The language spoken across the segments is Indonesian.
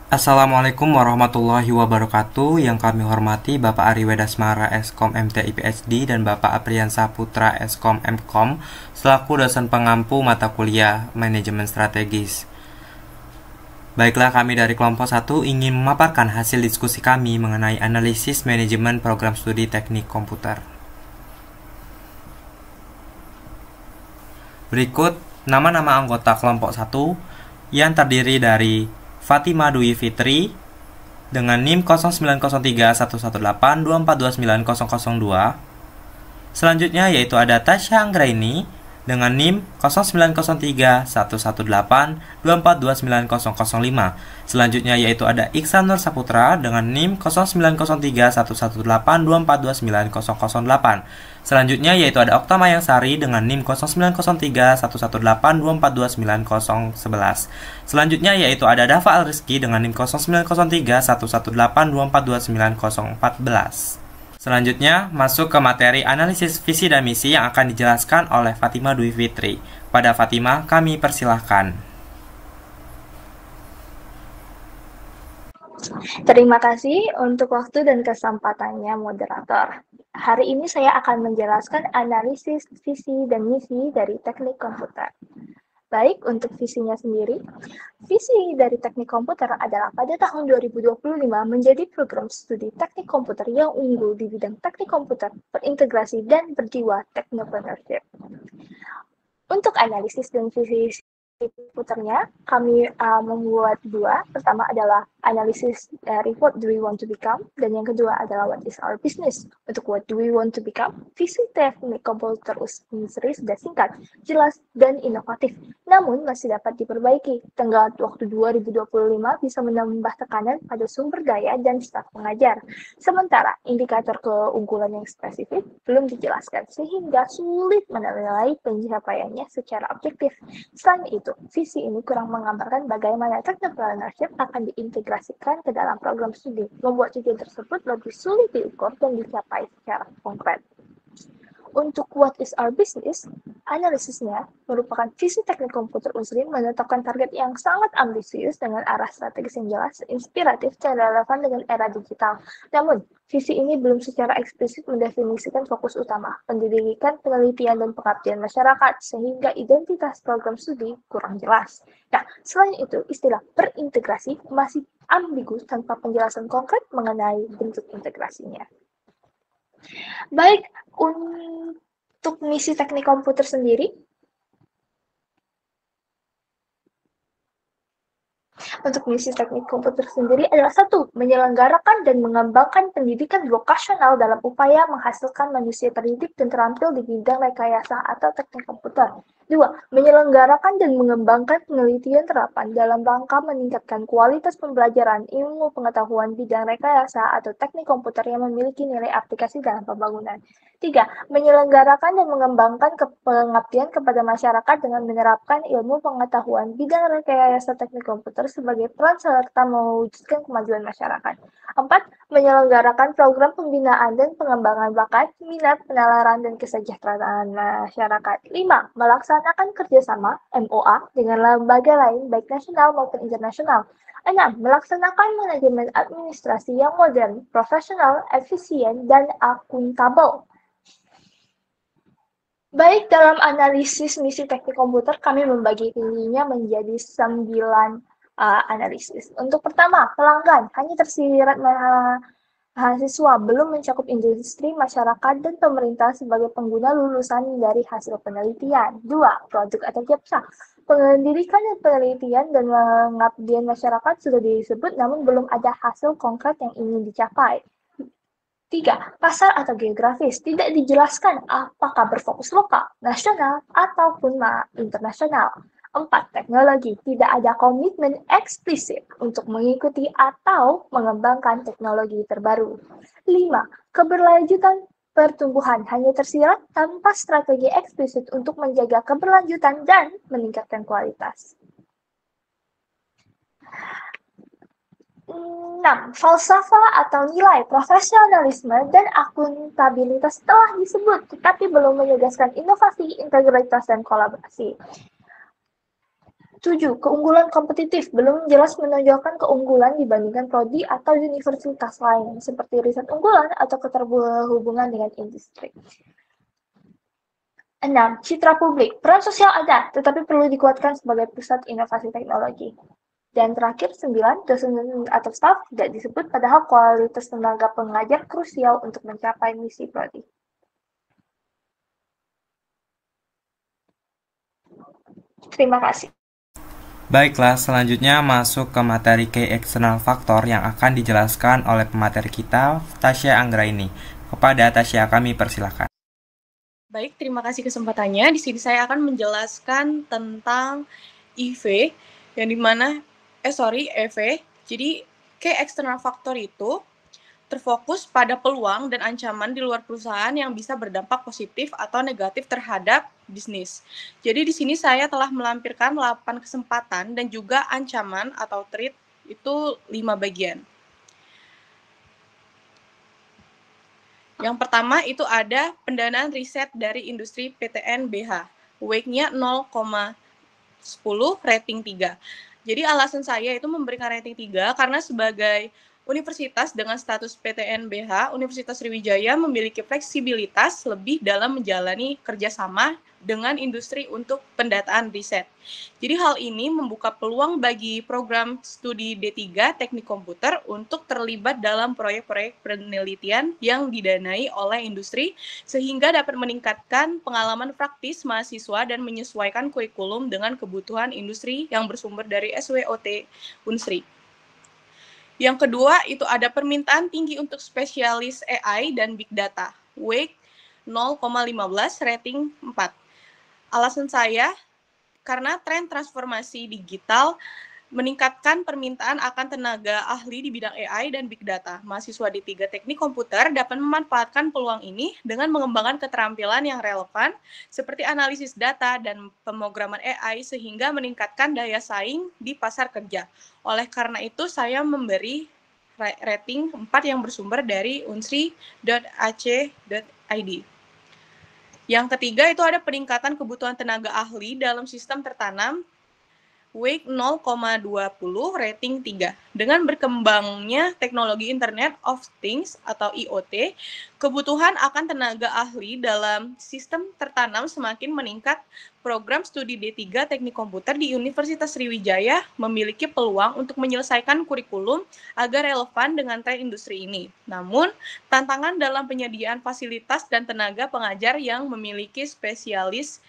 Assalamualaikum warahmatullahi wabarakatuh. Yang kami hormati Bapak Ari Wedasmara Eskom MTI PhD dan Bapak Aprian Saputra Eskom Mkom selaku dosen pengampu mata kuliah Manajemen Strategis. Baiklah, kami dari kelompok 1 ingin memaparkan hasil diskusi kami mengenai analisis manajemen program studi teknik komputer. Berikut nama-nama anggota kelompok 1 yang terdiri dari Fatima Dwi Fitri dengan NIM 09031182429002. Selanjutnya yaitu ada Tasya Anggraini dengan NIM 09031182429005. Selanjutnya yaitu ada Iksan Nur Saputra dengan NIM 09031182429008. Selanjutnya yaitu ada Okta Mayang Sari dengan NIM 09031182429011. Selanjutnya yaitu ada Dava Al Rizky dengan NIM 09031182429014. Selanjutnya, masuk ke materi analisis visi dan misi yang akan dijelaskan oleh Fatima Dwi Fitri. Pada Fatima, kami persilahkan. Terima kasih untuk waktu dan kesempatannya, moderator. Hari ini saya akan menjelaskan analisis visi dan misi dari teknik komputer. Baik, untuk visinya sendiri, visi dari teknik komputer adalah pada tahun 2025 menjadi program studi teknik komputer yang unggul di bidang teknik komputer, berintegrasi, dan berjiwa technopreneurship. Untuk analisis dan visi komputernya, kami membuat dua. Pertama adalah analisis dari what do we want to become, dan yang kedua adalah what is our business. Untuk what do we want to become, visi teknik komputer Unsri sudah singkat, jelas, dan inovatif, namun masih dapat diperbaiki. Tenggat waktu 2025 bisa menambah tekanan pada sumber daya dan staf pengajar. Sementara indikator keunggulan yang spesifik belum dijelaskan, sehingga sulit menilai pencapaiannya secara objektif. Selain itu, visi ini kurang menggambarkan bagaimana technopreneurship akan diintegrasikan ke dalam program studi, membuat tujuan tersebut lebih sulit diukur dan dicapai secara konkret. Untuk what is our business, analisisnya merupakan visi teknik komputer Unsri menetapkan target yang sangat ambisius dengan arah strategis yang jelas, inspiratif, dan relevan dengan era digital. Namun, visi ini belum secara eksplisit mendefinisikan fokus utama, pendidikan, penelitian, dan pengabdian masyarakat, sehingga identitas program studi kurang jelas. Nah, selain itu, istilah berintegrasi masih ambigu tanpa penjelasan konkret mengenai bentuk integrasinya. Baik, untuk misi teknik komputer sendiri, adalah satu, menyelenggarakan dan mengembangkan pendidikan vokasional dalam upaya menghasilkan manusia terdidik dan terampil di bidang rekayasa atau teknik komputer. Dua, menyelenggarakan dan mengembangkan penelitian terapan dalam rangka meningkatkan kualitas pembelajaran ilmu pengetahuan bidang rekayasa atau teknik komputer yang memiliki nilai aplikasi dalam pembangunan. Tiga, menyelenggarakan dan mengembangkan pengabdian kepada masyarakat dengan menerapkan ilmu pengetahuan bidang rekayasa teknik komputer sebagai peran serta mewujudkan kemajuan masyarakat. Empat, menyelenggarakan program pembinaan dan pengembangan bakat, minat, penalaran, dan kesejahteraan masyarakat. Lima, melaksanakan kerjasama MOA dengan lembaga lain baik nasional maupun internasional. 6. Melaksanakan manajemen administrasi yang modern, profesional, efisien, dan akuntabel. Baik, dalam analisis misi teknik komputer, kami membagi dirinya menjadi 9 analisis. Untuk pertama, pelanggan hanya tersirat mahasiswa, belum mencakup industri, masyarakat, dan pemerintah sebagai pengguna lulusan dari hasil penelitian. 2. Produk atau jasa. Pendidikan dan penelitian dan pengabdian masyarakat sudah disebut, namun belum ada hasil konkret yang ingin dicapai. 3. Pasar atau geografis. Tidak dijelaskan apakah berfokus lokal, nasional, ataupun internasional. 4. Teknologi. Tidak ada komitmen eksplisit untuk mengikuti atau mengembangkan teknologi terbaru. 5. Keberlanjutan pertumbuhan hanya tersirat tanpa strategi eksplisit untuk menjaga keberlanjutan dan meningkatkan kualitas. 6. Falsafah atau nilai profesionalisme dan akuntabilitas telah disebut, tetapi belum menegaskan inovasi, integritas, dan kolaborasi. 7. Keunggulan kompetitif belum jelas menonjolkan keunggulan dibandingkan prodi atau universitas lain, seperti riset unggulan atau keterhubungan dengan industri. 6. Citra publik. Peran sosial ada, tetapi perlu dikuatkan sebagai pusat inovasi teknologi. Dan terakhir, 9. Dosen atau staf tidak disebut padahal kualitas tenaga pengajar krusial untuk mencapai misi prodi. Terima kasih. Baiklah, selanjutnya masuk ke materi Key External Factor yang akan dijelaskan oleh pemateri kita, Tasya Anggraini. Kepada Tasya kami persilakan. Baik, terima kasih kesempatannya. Di sini saya akan menjelaskan tentang EV, yang dimana, EV. Jadi, Key External Factor itu terfokus pada peluang dan ancaman di luar perusahaan yang bisa berdampak positif atau negatif terhadap bisnis. Jadi di sini saya telah melampirkan 8 kesempatan dan juga ancaman atau threat itu 5 bagian. Yang pertama itu ada pendanaan riset dari industri PTN BH. WACC-nya 0,10, rating 3. Jadi alasan saya itu memberikan rating 3 karena sebagai universitas dengan status PTN BH, Universitas Sriwijaya memiliki fleksibilitas lebih dalam menjalani kerjasama dengan industri untuk pendataan riset. Jadi hal ini membuka peluang bagi program studi D3 Teknik Komputer untuk terlibat dalam proyek-proyek penelitian yang didanai oleh industri sehingga dapat meningkatkan pengalaman praktis mahasiswa dan menyesuaikan kurikulum dengan kebutuhan industri yang bersumber dari SWOT Unsri. Yang kedua, itu ada permintaan tinggi untuk spesialis AI dan Big Data. WACC 0,15, rating 4. Alasan saya, karena tren transformasi digital meningkatkan permintaan akan tenaga ahli di bidang AI dan Big Data. Mahasiswa D3 Teknik Komputer dapat memanfaatkan peluang ini dengan mengembangkan keterampilan yang relevan seperti analisis data dan pemrograman AI sehingga meningkatkan daya saing di pasar kerja. Oleh karena itu, saya memberi rating 4 yang bersumber dari unsri.ac.id. Yang ketiga itu ada peningkatan kebutuhan tenaga ahli dalam sistem tertanam WACC 0,20, rating 3. Dengan berkembangnya teknologi Internet of Things atau IoT, kebutuhan akan tenaga ahli dalam sistem tertanam semakin meningkat. Program studi D3 Teknik Komputer di Universitas Sriwijaya memiliki peluang untuk menyelesaikan kurikulum agar relevan dengan tren industri ini. Namun, tantangan dalam penyediaan fasilitas dan tenaga pengajar yang memiliki spesialis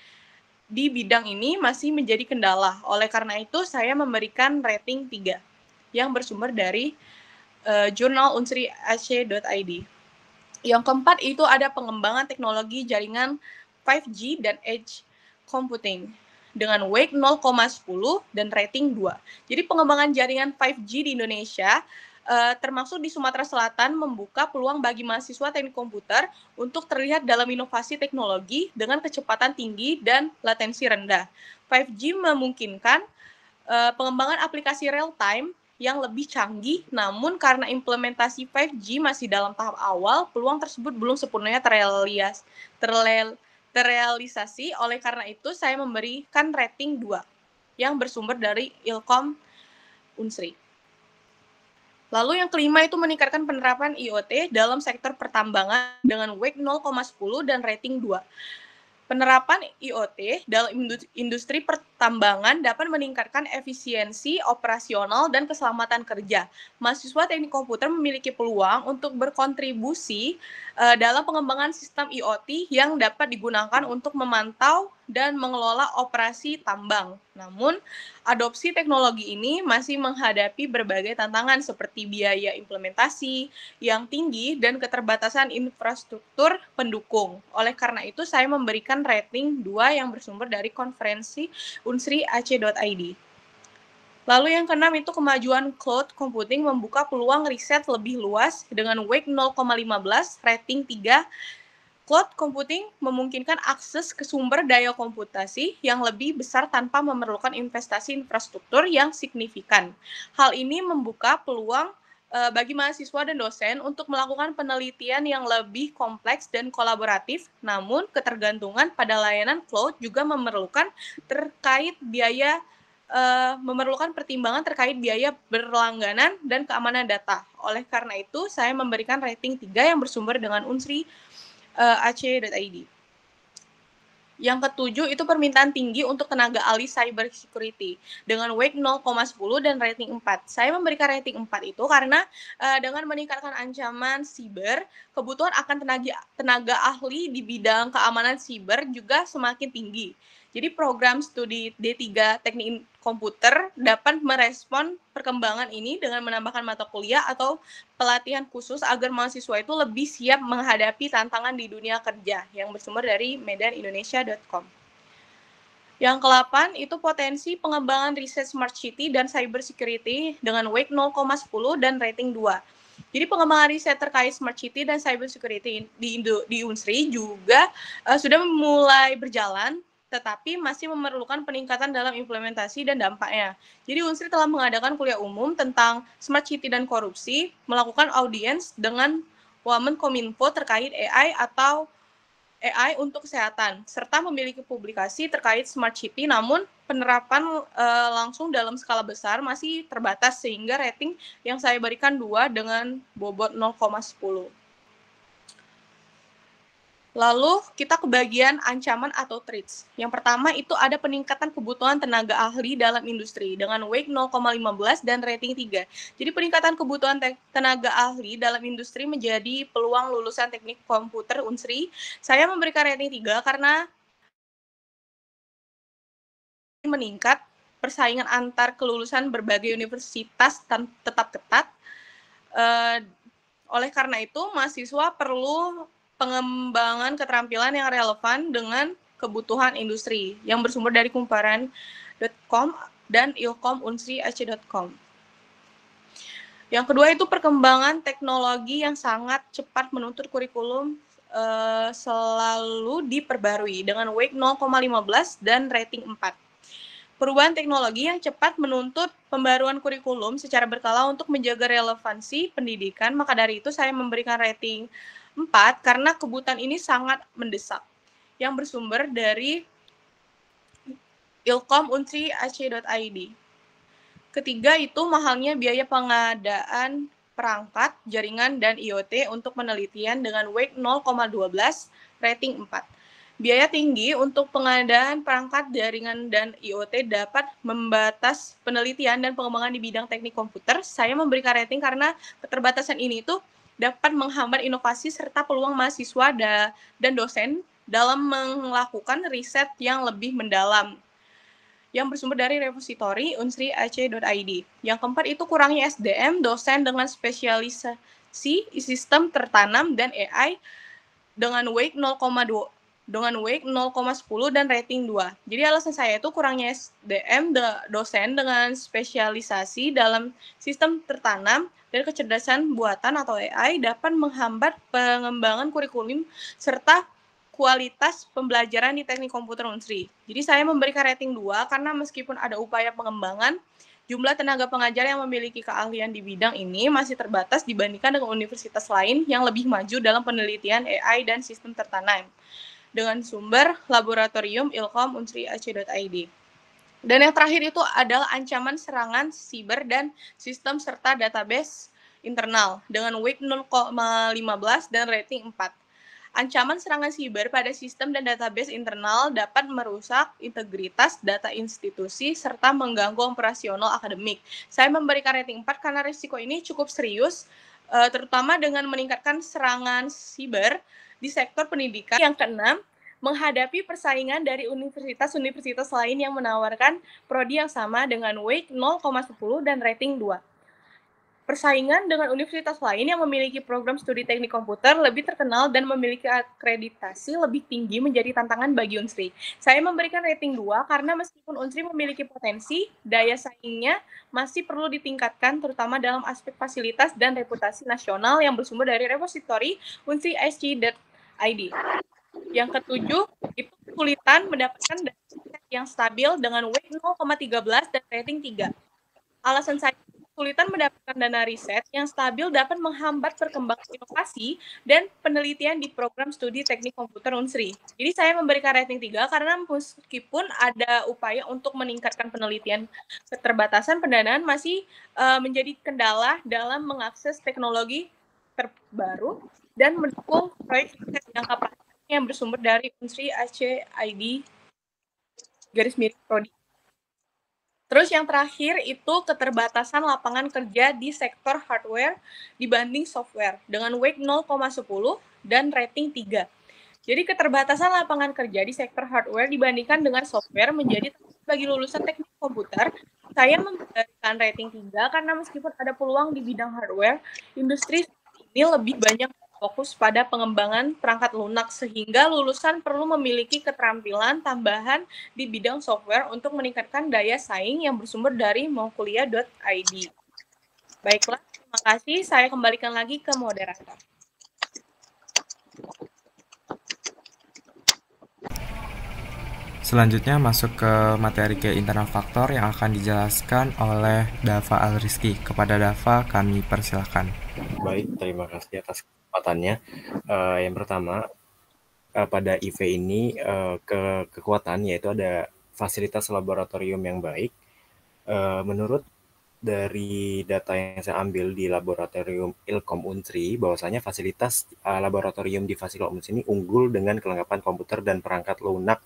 di bidang ini masih menjadi kendala. Oleh karena itu, saya memberikan rating 3 yang bersumber dari jurnal unsri.ac.id. Yang keempat itu ada pengembangan teknologi jaringan 5G dan Edge Computing dengan WACC 0,10 dan rating 2. Jadi pengembangan jaringan 5G di Indonesia termasuk di Sumatera Selatan membuka peluang bagi mahasiswa teknik komputer untuk terlihat dalam inovasi teknologi dengan kecepatan tinggi dan latensi rendah. 5G memungkinkan pengembangan aplikasi real-time yang lebih canggih, namun karena implementasi 5G masih dalam tahap awal, peluang tersebut belum sepenuhnya terrealisasi. Oleh karena itu, saya memberikan rating 2 yang bersumber dari Ilkom Unsri. Lalu yang kelima itu meningkatkan penerapan IoT dalam sektor pertambangan dengan WACC 0,10 dan rating 2. Penerapan IoT dalam industri pertambangan dapat meningkatkan efisiensi operasional dan keselamatan kerja. Mahasiswa teknik komputer memiliki peluang untuk berkontribusi dalam pengembangan sistem IoT yang dapat digunakan untuk memantau dan mengelola operasi tambang. Namun, adopsi teknologi ini masih menghadapi berbagai tantangan seperti biaya implementasi yang tinggi dan keterbatasan infrastruktur pendukung. Oleh karena itu, saya memberikan rating 2 yang bersumber dari konferensi unsri.ac.id. Lalu yang keenam itu kemajuan cloud computing membuka peluang riset lebih luas dengan WACC 0,15, rating 3. Cloud computing memungkinkan akses ke sumber daya komputasi yang lebih besar tanpa memerlukan investasi infrastruktur yang signifikan. Hal ini membuka peluang bagi mahasiswa dan dosen untuk melakukan penelitian yang lebih kompleks dan kolaboratif, namun ketergantungan pada layanan cloud juga memerlukan terkait biaya memerlukan pertimbangan terkait biaya berlangganan dan keamanan data. Oleh karena itu, saya memberikan rating 3 yang bersumber dengan Unsri AC.id. Yang ketujuh itu permintaan tinggi untuk tenaga ahli cyber security dengan weight 0,10 dan rating 4. Saya memberikan rating 4 itu karena dengan meningkatkan ancaman siber, kebutuhan akan tenaga ahli di bidang keamanan siber juga semakin tinggi. Jadi program studi D3 Teknik Komputer dapat merespon perkembangan ini dengan menambahkan mata kuliah atau pelatihan khusus agar mahasiswa itu lebih siap menghadapi tantangan di dunia kerja yang bersumber dari medanindonesia.com. Yang ke-8 itu potensi pengembangan riset smart city dan cyber security dengan weight 0,10 dan rating 2. Jadi pengembangan riset terkait smart city dan cyber security di Unsri juga sudah mulai berjalan, tetapi masih memerlukan peningkatan dalam implementasi dan dampaknya. Jadi Unsri telah mengadakan kuliah umum tentang smart city dan korupsi, melakukan audiens dengan Wamenkominfo terkait AI atau AI untuk kesehatan, serta memiliki publikasi terkait smart city, namun penerapan langsung dalam skala besar masih terbatas sehingga rating yang saya berikan 2 dengan bobot 0,10. Lalu kita ke bagian ancaman atau threats. Yang pertama itu ada peningkatan kebutuhan tenaga ahli dalam industri dengan weight 0,15 dan rating 3. Jadi peningkatan kebutuhan tenaga ahli dalam industri menjadi peluang lulusan teknik komputer Unsri. Saya memberikan rating 3 karena meningkat persaingan antar kelulusan berbagai universitas tetap ketat. Oleh karena itu, mahasiswa perlu pengembangan keterampilan yang relevan dengan kebutuhan industri yang bersumber dari kumparan.com dan ilkom.unsri.ac.com. Yang kedua itu perkembangan teknologi yang sangat cepat menuntut kurikulum selalu diperbarui dengan weight 0,15 dan rating 4. Perubahan teknologi yang cepat menuntut pembaruan kurikulum secara berkala untuk menjaga relevansi pendidikan, maka dari itu saya memberikan rating 4 karena kebutuhan ini sangat mendesak, yang bersumber dari ilkom.unsri.ac.id. Ketiga itu mahalnya biaya pengadaan perangkat, jaringan, dan IoT untuk penelitian dengan weight 0,12, rating 4. Biaya tinggi untuk pengadaan perangkat jaringan dan IoT dapat membatas penelitian dan pengembangan di bidang teknik komputer. Saya memberikan rating karena keterbatasan ini tuh dapat menghambat inovasi serta peluang mahasiswa dan dosen dalam melakukan riset yang lebih mendalam yang bersumber dari repositori unsri.ac.id. Yang keempat itu kurangnya SDM, dosen dengan spesialisasi sistem tertanam dan AI dengan weight 0,10 dan rating 2. Jadi alasan saya itu kurangnya SDM dosen dengan spesialisasi dalam sistem tertanam dan kecerdasan buatan atau AI dapat menghambat pengembangan kurikulum serta kualitas pembelajaran di teknik komputer Unsri. Jadi saya memberikan rating 2 karena meskipun ada upaya pengembangan, jumlah tenaga pengajar yang memiliki keahlian di bidang ini masih terbatas dibandingkan dengan universitas lain yang lebih maju dalam penelitian AI dan sistem tertanam dengan sumber laboratorium ilkom.unsri.ac.id. Dan yang terakhir itu adalah ancaman serangan siber dan sistem serta database internal dengan weight 0,15 dan rating 4. Ancaman serangan siber pada sistem dan database internal dapat merusak integritas data institusi serta mengganggu operasional akademik. Saya memberikan rating 4 karena risiko ini cukup serius, terutama dengan meningkatkan serangan siber di sektor pendidikan. Yang keenam, menghadapi persaingan dari universitas-universitas lain yang menawarkan prodi yang sama dengan weight 0,10 dan rating 2. Persaingan dengan universitas lain yang memiliki program studi teknik komputer lebih terkenal dan memiliki akreditasi lebih tinggi menjadi tantangan bagi Unsri. Saya memberikan rating 2 karena meskipun Unsri memiliki potensi, daya saingnya masih perlu ditingkatkan terutama dalam aspek fasilitas dan reputasi nasional yang bersumber dari repositori unsri.ac.id. Yang ketujuh, itu kesulitan mendapatkan data yang stabil dengan weight 0,13 dan rating 3. Alasan saya kesulitan mendapatkan dana riset yang stabil dapat menghambat perkembangan inovasi dan penelitian di program studi teknik komputer Unsri. Jadi saya memberikan rating 3 karena meskipun ada upaya untuk meningkatkan penelitian, keterbatasan pendanaan masih menjadi kendala dalam mengakses teknologi terbaru dan mendukung proyek riset jangka panjang yang bersumber dari Unsri Aceh ID _Prodi. Terus yang terakhir itu keterbatasan lapangan kerja di sektor hardware dibanding software dengan weight 0,10 dan rating 3. Jadi keterbatasan lapangan kerja di sektor hardware dibandingkan dengan software menjadi bagi lulusan teknik komputer. Saya memberikan rating 3 karena meskipun ada peluang di bidang hardware, industri ini lebih banyak fokus pada pengembangan perangkat lunak sehingga lulusan perlu memiliki keterampilan tambahan di bidang software untuk meningkatkan daya saing yang bersumber dari maukuliah.id. Baiklah, terima kasih. Saya kembalikan lagi ke moderator. Selanjutnya masuk ke materi ke internal faktor yang akan dijelaskan oleh Dava Alrizki. Kepada Dava, kami persilahkan. Baik, terima kasih atas kesempatannya. Yang pertama, pada IV ini kekuatan yaitu ada fasilitas laboratorium yang baik. Menurut dari data yang saya ambil di laboratorium Ilkom Unsri, bahwasanya fasilitas laboratorium di Fasilkom Unsri ini unggul dengan kelengkapan komputer dan perangkat lunak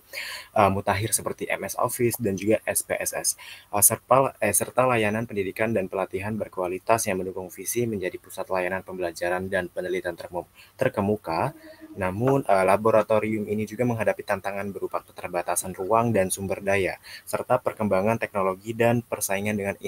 mutakhir seperti MS Office dan juga SPSS, serta layanan pendidikan dan pelatihan berkualitas yang mendukung visi menjadi pusat layanan pembelajaran dan penelitian terkemuka. Namun, laboratorium ini juga menghadapi tantangan berupa keterbatasan ruang dan sumber daya, serta perkembangan teknologi dan persaingan dengan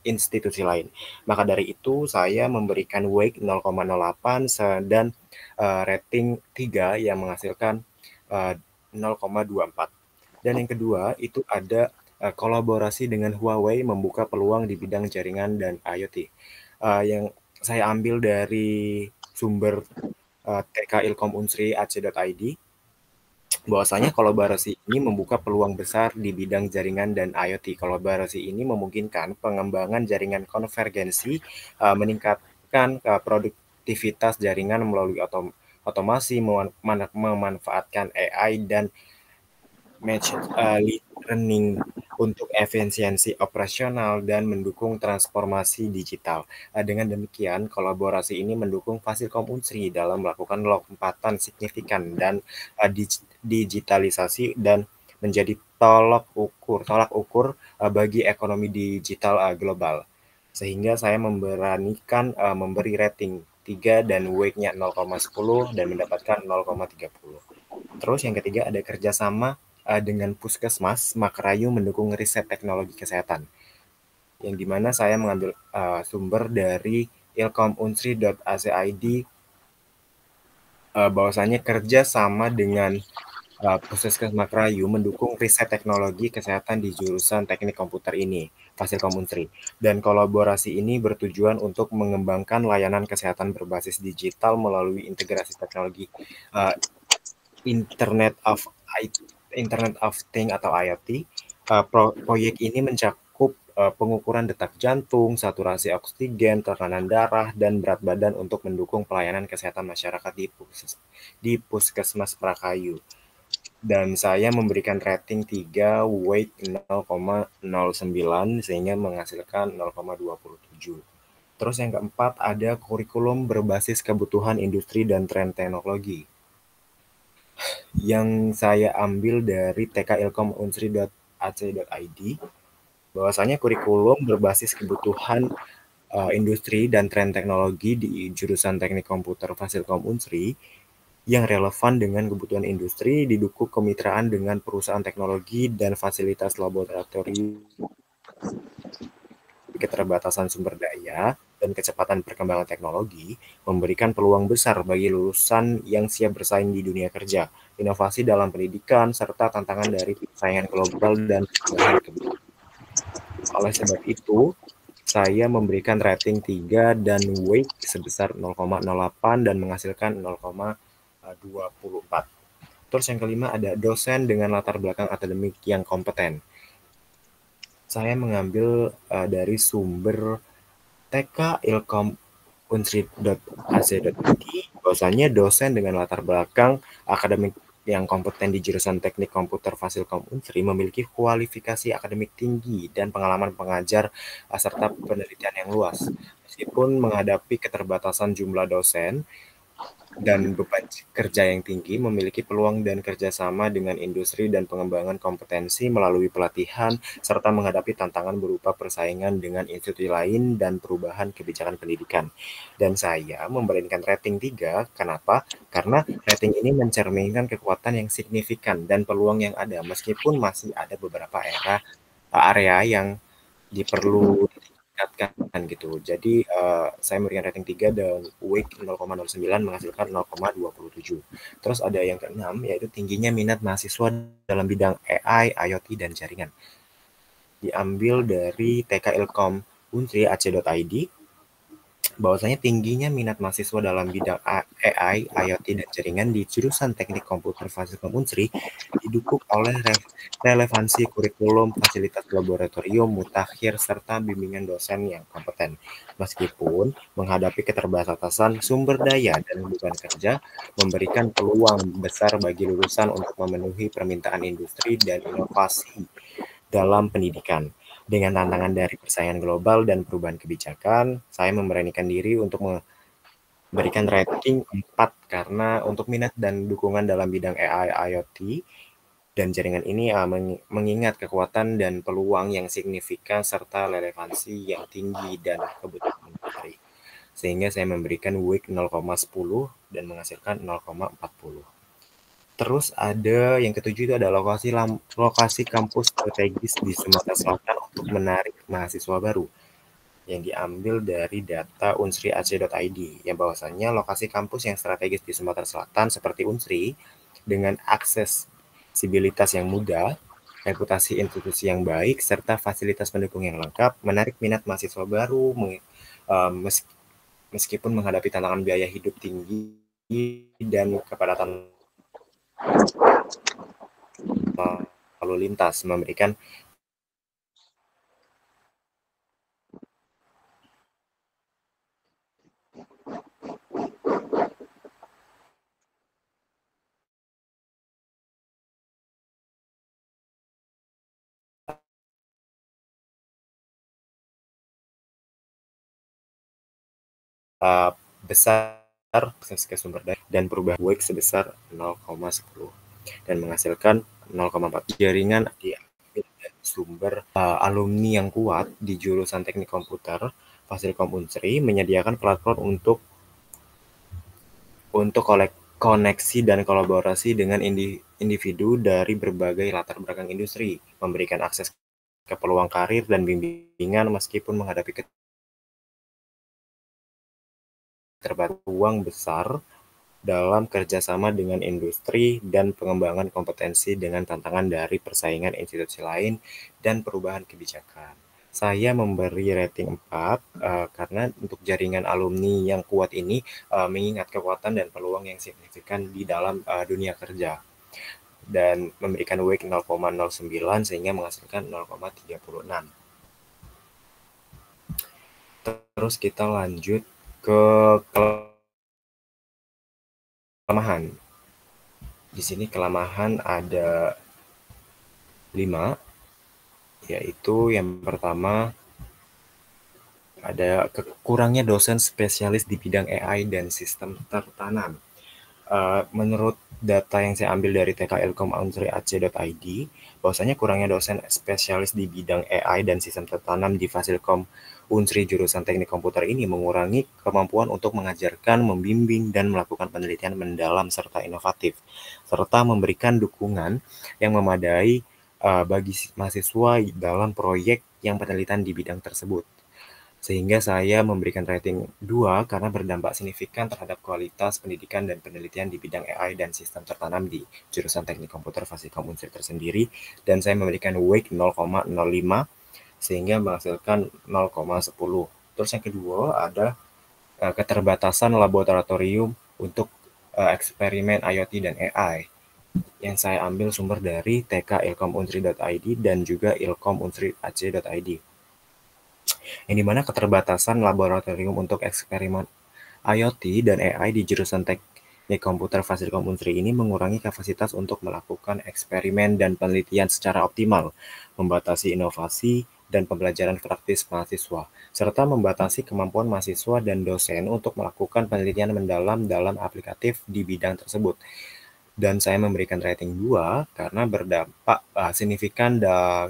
institusi lain. Maka dari itu, saya memberikan weight 0,08 dan rating 3 yang menghasilkan 0,24. Dan yang kedua, itu ada kolaborasi dengan Huawei membuka peluang di bidang jaringan dan IoT. Yang saya ambil dari sumber TK Ilkom Unsri Aceh.id, bahwasanya kolaborasi ini membuka peluang besar di bidang jaringan dan IoT. Kolaborasi ini memungkinkan pengembangan jaringan konvergensi, meningkatkan produktivitas jaringan melalui otomasi, memanfaatkan AI dan machine learning untuk efisiensi operasional dan mendukung transformasi digital. Dengan demikian, kolaborasi ini mendukung Fasilkom Unsri dalam melakukan lompatan signifikan dan digitalisasi dan menjadi tolak ukur bagi ekonomi digital global. Sehingga saya memberanikan memberi rating 3 dan weight-nya 0,10 dan mendapatkan 0,30. Terus yang ketiga ada kerjasama dengan Puskesmas Makrayu mendukung riset teknologi kesehatan, yang dimana saya mengambil sumber dari ilkomunsri.ac.id, bahwasanya kerja sama dengan Puskesmas Makrayu mendukung riset teknologi kesehatan di jurusan teknik komputer ini, Fasilkom Unsri. Dan kolaborasi ini bertujuan untuk mengembangkan layanan kesehatan berbasis digital melalui integrasi teknologi Internet of Things atau IoT. Proyek ini mencakup pengukuran detak jantung, saturasi oksigen, tekanan darah, dan berat badan untuk mendukung pelayanan kesehatan masyarakat di Puskesmas Makrayu. Dan saya memberikan rating 3, weight 0,09 sehingga menghasilkan 0,27. Terus yang keempat ada kurikulum berbasis kebutuhan industri dan tren teknologi, yang saya ambil dari tkilkomunsri.ac.id, bahwasanya kurikulum berbasis kebutuhan industri dan tren teknologi di jurusan teknik komputer Fasilkom Unsri yang relevan dengan kebutuhan industri, didukung kemitraan dengan perusahaan teknologi dan fasilitas laboratorium, keterbatasan sumber daya, dan kecepatan perkembangan teknologi, memberikan peluang besar bagi lulusan yang siap bersaing di dunia kerja, inovasi dalam pendidikan, serta tantangan dari persaingan global dan perubahan kebijakan. Oleh sebab itu, saya memberikan rating 3 dan weight sebesar 0,08 dan menghasilkan 0,24. Terus yang kelima ada dosen dengan latar belakang akademik yang kompeten. Saya mengambil dari sumber TK Ilkom unsri.ac.id, bahwasanya dosen dengan latar belakang akademik yang kompeten di jurusan Teknik Komputer Fasilkom Unsri memiliki kualifikasi akademik tinggi dan pengalaman pengajar serta penelitian yang luas. Meskipun menghadapi keterbatasan jumlah dosen dan beban kerja yang tinggi, memiliki peluang dan kerjasama dengan industri dan pengembangan kompetensi melalui pelatihan, serta menghadapi tantangan berupa persaingan dengan institusi lain dan perubahan kebijakan pendidikan. Dan saya memberikan rating 3, kenapa? Karena rating ini mencerminkan kekuatan yang signifikan dan peluang yang ada, meskipun masih ada beberapa area yang diperlu ditingkatkan gitu. Jadi saya memberikan rating 3 dan WIG 0,09 menghasilkan 0,27. Terus ada yang keenam yaitu tingginya minat mahasiswa dalam bidang AI, IoT dan jaringan. Diambil dari TK Ilkom Unsri AC.id, bahwasanya tingginya minat mahasiswa dalam bidang AI, IoT, dan jaringan di jurusan Teknik Komputer Fasilkom Unsri didukung oleh relevansi kurikulum, fasilitas laboratorium, mutakhir, serta bimbingan dosen yang kompeten. Meskipun menghadapi keterbatasan sumber daya dan beban kerja, memberikan peluang besar bagi lulusan untuk memenuhi permintaan industri dan inovasi dalam pendidikan. Dengan tantangan dari persaingan global dan perubahan kebijakan, saya memberanikan diri untuk memberikan rating 4 karena untuk minat dan dukungan dalam bidang AI, IoT, dan jaringan ini mengingat kekuatan dan peluang yang signifikan serta relevansi yang tinggi dan kebutuhan industri. Sehingga saya memberikan WIG 0,10 dan menghasilkan 0,40. Terus ada yang ketujuh itu ada lokasi kampus strategis di Sumatera Selatan untuk menarik mahasiswa baru yang diambil dari data unsri.ac.id, yang bahwasannya lokasi kampus yang strategis di Sumatera Selatan seperti Unsri dengan aksesibilitas yang mudah, reputasi institusi yang baik, serta fasilitas pendukung yang lengkap, menarik minat mahasiswa baru meskipun menghadapi tantangan biaya hidup tinggi dan kepadatan lalu lintas, memberikan besar akses ke sumber daya dan perubahan WIG sebesar 0,10 dan menghasilkan 0,4. Jaringan diambil dari sumber alumni yang kuat di jurusan Teknik Komputer Fasilkom Unsri menyediakan platform untuk koneksi dan kolaborasi dengan individu dari berbagai latar belakang industri, memberikan akses ke peluang karir dan bimbingan meskipun menghadapi keterbatasan besar dalam kerjasama dengan industri dan pengembangan kompetensi dengan tantangan dari persaingan institusi lain dan perubahan kebijakan. Saya memberi rating 4 karena untuk jaringan alumni yang kuat ini mengingat kekuatan dan peluang yang signifikan di dalam dunia kerja dan memberikan WIG 0,09 sehingga menghasilkan 0,36. Terus kita lanjut ke kelemahan. Di sini kelemahan ada 5, yaitu yang pertama ada kurangnya dosen spesialis di bidang AI dan sistem tertanam. Menurut data yang saya ambil dari TK Ilkom Unsri.ac.id, bahwasanya kurangnya dosen spesialis di bidang AI dan sistem tertanam di Fasilkom Unsri jurusan Teknik Komputer ini mengurangi kemampuan untuk mengajarkan, membimbing, dan melakukan penelitian mendalam serta inovatif, serta memberikan dukungan yang memadai bagi mahasiswa dalam proyek yang penelitian di bidang tersebut. Sehingga saya memberikan rating 2 karena berdampak signifikan terhadap kualitas pendidikan dan penelitian di bidang AI dan sistem tertanam di jurusan Teknik Komputer Fasilkom Unsri tersendiri, dan saya memberikan WIG 0,05 sehingga menghasilkan 0,10. Terus yang kedua ada keterbatasan laboratorium untuk eksperimen IoT dan AI yang saya ambil sumber dari TK Ilkom Unsri.id dan juga Ilkom Unsri.ac.id. yang dimana keterbatasan laboratorium untuk eksperimen IoT dan AI di jurusan Teknik Komputer Fasilkom Unsri ini mengurangi kapasitas untuk melakukan eksperimen dan penelitian secara optimal, membatasi inovasi dan pembelajaran praktis mahasiswa, serta membatasi kemampuan mahasiswa dan dosen untuk melakukan penelitian mendalam dalam aplikatif di bidang tersebut. Dan saya memberikan rating 2 karena berdampak signifikan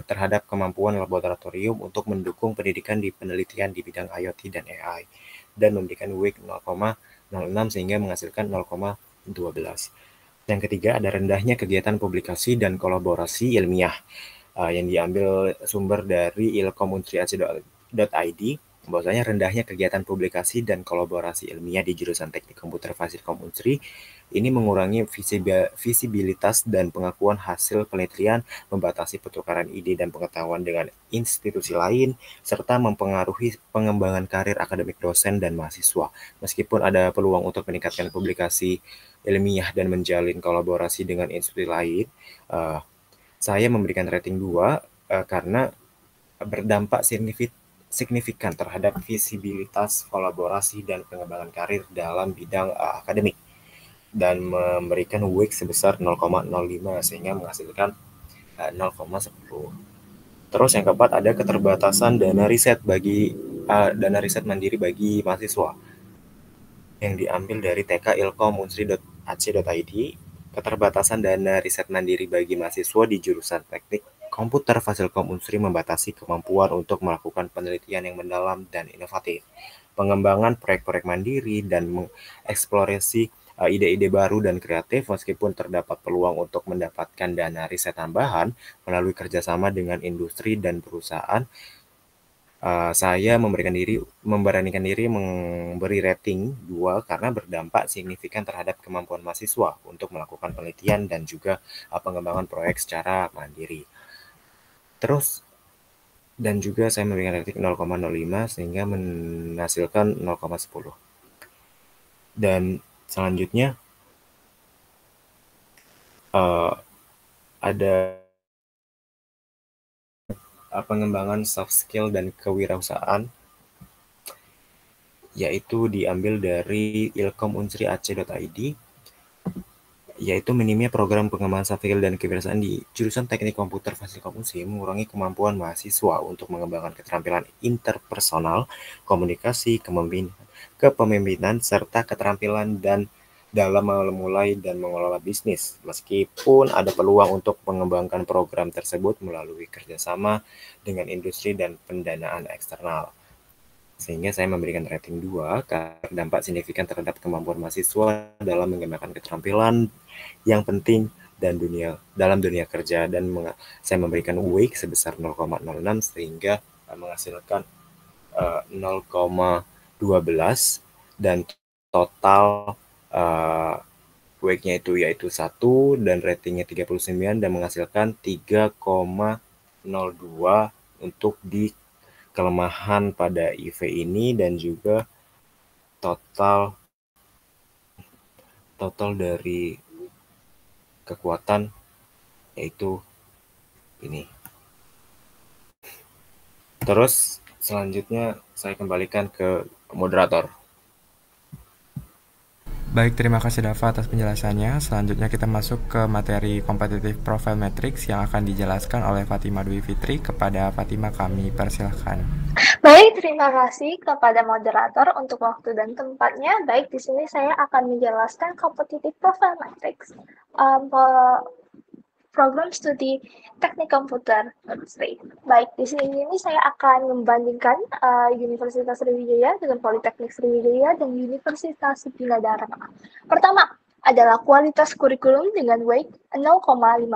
terhadap kemampuan laboratorium untuk mendukung pendidikan di penelitian di bidang IoT dan AI, dan memberikan WIG 0,06 sehingga menghasilkan 0,12. Yang ketiga, ada rendahnya kegiatan publikasi dan kolaborasi ilmiah yang diambil sumber dari ilkomunsri.ac.id, bahwasanya rendahnya kegiatan publikasi dan kolaborasi ilmiah di jurusan Teknik Komputer Fasilkom Unsri ini mengurangi visibilitas dan pengakuan hasil penelitian, membatasi pertukaran ide dan pengetahuan dengan institusi lain, serta mempengaruhi pengembangan karir akademik dosen dan mahasiswa. Meskipun ada peluang untuk meningkatkan publikasi ilmiah dan menjalin kolaborasi dengan institusi lain, saya memberikan rating 2 karena berdampak signifikan terhadap visibilitas, kolaborasi, dan pengembangan karir dalam bidang akademik, dan memberikan WIG sebesar 0,05 sehingga menghasilkan 0,10. Terus yang keempat, ada keterbatasan dana riset mandiri bagi mahasiswa yang diambil dari tkilkomunsri.ac.id. Keterbatasan dana riset mandiri bagi mahasiswa di jurusan Teknik Komputer Fasilkom Unsri membatasi kemampuan untuk melakukan penelitian yang mendalam dan inovatif, pengembangan proyek-proyek mandiri, dan mengeksplorasi ide-ide baru dan kreatif. Meskipun terdapat peluang untuk mendapatkan dana riset tambahan melalui kerjasama dengan industri dan perusahaan, saya memberanikan diri memberi rating 2 karena berdampak signifikan terhadap kemampuan mahasiswa untuk melakukan penelitian dan juga pengembangan proyek secara mandiri. Terus dan juga saya memberikan rating 0,05 sehingga menghasilkan 0,10. Dan selanjutnya ada pengembangan soft skill dan kewirausahaan, yaitu diambil dari ilkomunsri.ac.id, yaitu minimnya program pengembangan soft skill dan kewirausaaan di jurusan Teknik Komputer Fasilkom Unsri mengurangi kemampuan mahasiswa untuk mengembangkan keterampilan interpersonal, komunikasi, kepemimpinan, serta keterampilan dalam memulai dan mengelola bisnis. Meskipun ada peluang untuk mengembangkan program tersebut melalui kerjasama dengan industri dan pendanaan eksternal. Sehingga saya memberikan rating 2 karena dampak signifikan terhadap kemampuan mahasiswa dalam mengembangkan keterampilan yang penting dalam dunia kerja, dan saya memberikan WIG sebesar 0,06 sehingga menghasilkan 0,12, dan total WIG-nya yaitu 1 dan ratingnya 39 dan menghasilkan 3,02 untuk di kelemahan pada IV ini, dan juga total dari kekuatan yaitu ini. Terus selanjutnya saya kembalikan ke moderator. Baik, terima kasih Dava atas penjelasannya. Selanjutnya kita masuk ke materi Competitive Profile Matrix yang akan dijelaskan oleh Fatima Dwi Fitri. Kepada Fatima kami persilahkan. Baik, terima kasih kepada moderator untuk waktu dan tempatnya. Baik, di sini saya akan menjelaskan Competitive Profile Matrix, program studi Teknik Komputer Unsri. Baik, di sini saya akan membandingkan Universitas Sriwijaya dengan Politeknik Sriwijaya dan Universitas Bina-Dharma. Pertama adalah kualitas kurikulum dengan weight 0,15.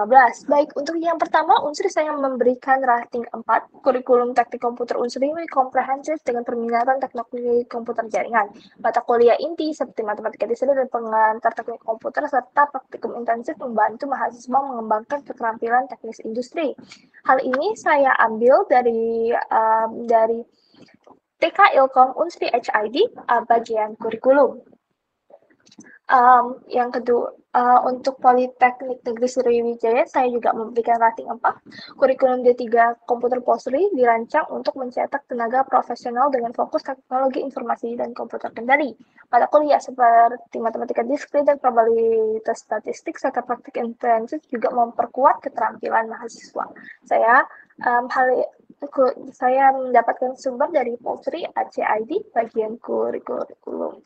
Baik, untuk yang pertama, Unsri saya memberikan rating 4. Kurikulum Teknik Komputer Unsri komprehensif dengan perminatan teknologi komputer jaringan, mata kuliah inti seperti matematika dasar dan pengantar teknik komputer, serta praktikum intensif membantu mahasiswa mengembangkan keterampilan teknis industri. Hal ini saya ambil dari TK Ilkom Unsri HID bagian kurikulum. Yang kedua, untuk Politeknik Negeri Sriwijaya, saya juga memberikan rating 4. Kurikulum D3 Komputer Polsri dirancang untuk mencetak tenaga profesional dengan fokus teknologi informasi dan komputer kendali. Mata kuliah seperti matematika diskrit dan probabilitas statistik serta praktik intensif juga memperkuat keterampilan mahasiswa. Saya mendapatkan sumber dari Polsri ACID bagian kurikulum.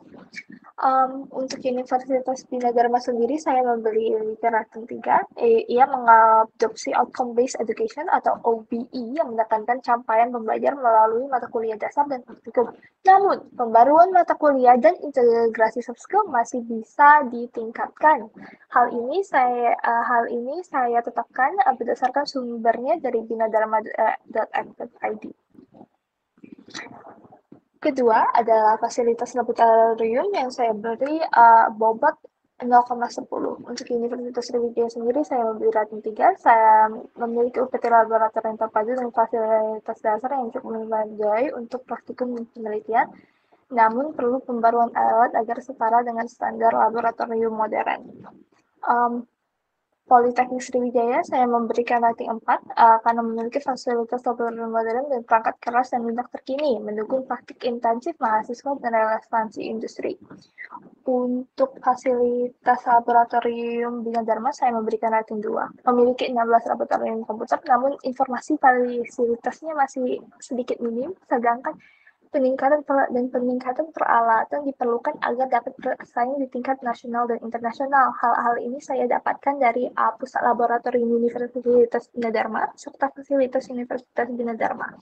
Untuk Universitas Bina Dharma sendiri, saya memberi rating 3. Ia mengadopsi Outcome Based Education atau OBE yang menekankan capaian pembelajar melalui mata kuliah dasar dan praktikum. Namun, pembaruan mata kuliah dan integrasi soft skill masih bisa ditingkatkan. Hal ini saya tetapkan berdasarkan sumbernya dari binadharma.org.id. Kedua adalah fasilitas laboratorium yang saya beri bobot 0,10. Untuk Universitas Sriwijaya sendiri saya memberi rating 3. Saya memiliki UPT laboratorium terpadu dengan fasilitas dasar yang cukup memadai untuk praktikum dan penelitian, namun perlu pembaruan alat agar setara dengan standar laboratorium modern. Politeknik Sriwijaya saya memberikan rating 4 karena memiliki fasilitas laboratorium modern dan perangkat keras dan minat terkini, mendukung praktik intensif mahasiswa dan relevansi industri. Untuk fasilitas laboratorium Bina Dharma saya memberikan rating 2. Memiliki 16 laboratorium komputer, namun informasi fasilitasnya masih sedikit minim, sedangkan peningkatan peralatan diperlukan agar dapat bersaing di tingkat nasional dan internasional. Hal-hal ini saya dapatkan dari Pusat Laboratorium Universitas Bina Dharma serta fasilitas Universitas Bina Dharma.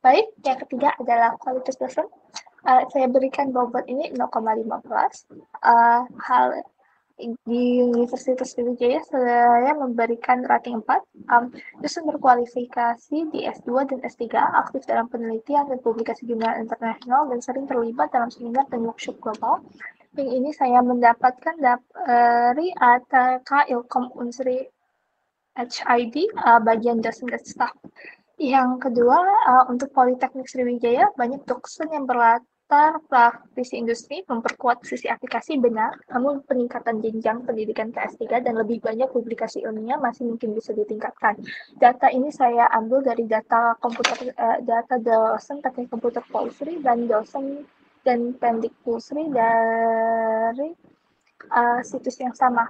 Baik, yang ketiga adalah kualitas dosen. Saya berikan bobot ini 0,15. Di Universitas Sriwijaya saya memberikan rating 4. Dosen berkualifikasi di S2 dan S3, aktif dalam penelitian dan publikasi jurnal internasional, dan sering terlibat dalam seminar dan workshop global. Yang ini saya mendapatkan dari ATK Ilkom Unsri HID, bagian dosen dan staff. Yang kedua, untuk Politeknik Sriwijaya, banyak dosen yang berlatar praktisi industri, memperkuat sisi aplikasi benar, namun peningkatan jenjang pendidikan ke S3 dan lebih banyak publikasi ilmiah masih mungkin bisa ditingkatkan. Data ini saya ambil dari data dosen teknik komputer Polsri dan dosen dan pendik Polsri dari situs yang sama.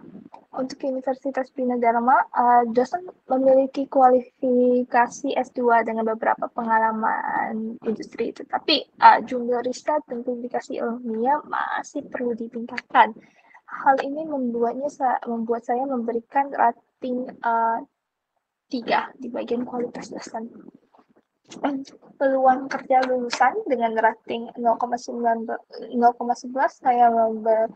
Untuk Universitas Bina Dharma, dosen memiliki kualifikasi S2 dengan beberapa pengalaman industri, tetapi jumlah riset dan publikasi ilmiah masih perlu ditingkatkan. Hal ini membuat saya memberikan rating 3 di bagian kualitas dosen. Peluang kerja lulusan dengan rating 0,11 saya memberi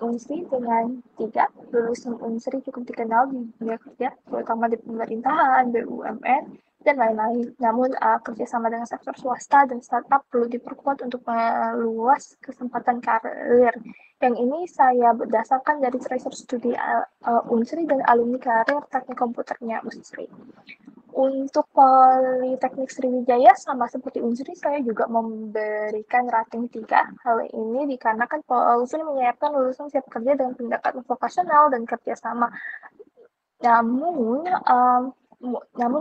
Unsri dengan 3. Lulusan Unsri cukup dikenal di dunia kerja, terutama di pemerintahan, BUMN, dan lain-lain. Namun, kerjasama dengan sektor swasta dan startup perlu diperkuat untuk meluas kesempatan karir. Yang ini saya berdasarkan dari tracer studi Unsri dan alumni karir teknik komputernya Unsri. Untuk Politeknik Sriwijaya, sama seperti Unsri, saya juga memberikan rating 3. Hal ini dikarenakan Unsri menyiapkan lulusan siap kerja dengan pendekatan vokasional dan kerjasama. Namun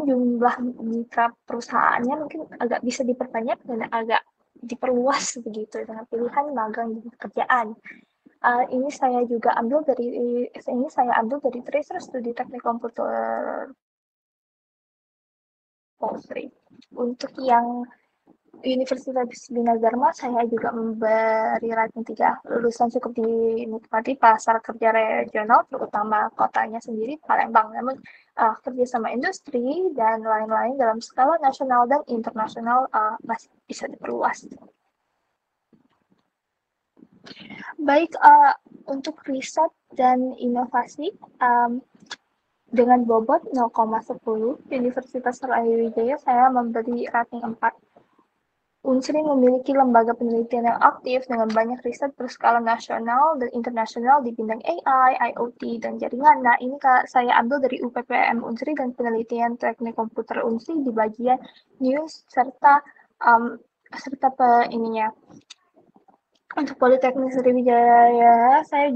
jumlah mitra perusahaannya mungkin agak bisa diperbanyak dan agak diperluas begitu dengan pilihan magang dan pekerjaan. Ini saya ambil dari tracer studi teknik komputer Polsri. Untuk yang Universitas Bina Dharma, saya juga memberi rating 3. Lulusan cukup dinikmati pasar kerja regional, terutama kotanya sendiri, Palembang. Namun, kerjasama industri dan lain-lain dalam skala nasional dan internasional masih bisa diperluas. Baik, untuk riset dan inovasi, dengan bobot 0,10, Universitas Sriwijaya saya memberi rating 4. Unsri memiliki lembaga penelitian yang aktif dengan banyak riset berskala nasional dan internasional di bidang AI, IoT, dan jaringan. Nah, ini saya ambil dari UPPM Unsri dan penelitian teknik komputer Unsri di bagian news serta Untuk Politeknik Sriwijaya, saya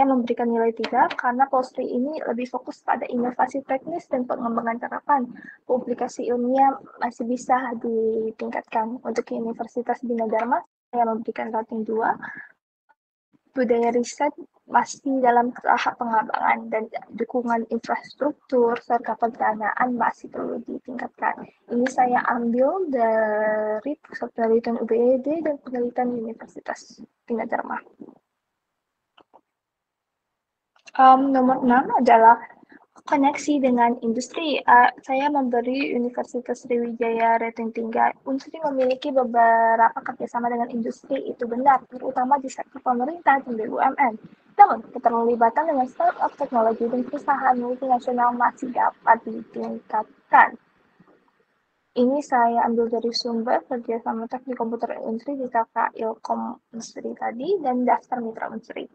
memberikan nilai 3 karena Polstri ini lebih fokus pada inovasi teknis dan pengembangan terapan. Publikasi ilmiah masih bisa ditingkatkan. Untuk Universitas Bina Dharma, saya memberikan rating 2. Budaya riset masih dalam tahap pengembangan dan dukungan infrastruktur serta pendanaan masih perlu ditingkatkan. Ini saya ambil dari Pusat Penelitian UBED dan Penelitian Universitas Bina Dharma. Nomor 6 adalah koneksi dengan industri. Saya memberi Universitas Sriwijaya rating 3. Unsri memiliki beberapa kerjasama dengan industri, itu benar, terutama di sektor pemerintah dan BUMN. Namun, keterlibatan dengan startup teknologi dan perusahaan multinasional masih dapat ditingkatkan. Ini saya ambil dari sumber kerjasama teknik komputer Unsri di KK Ilkom Unsri tadi dan daftar mitra Unsri.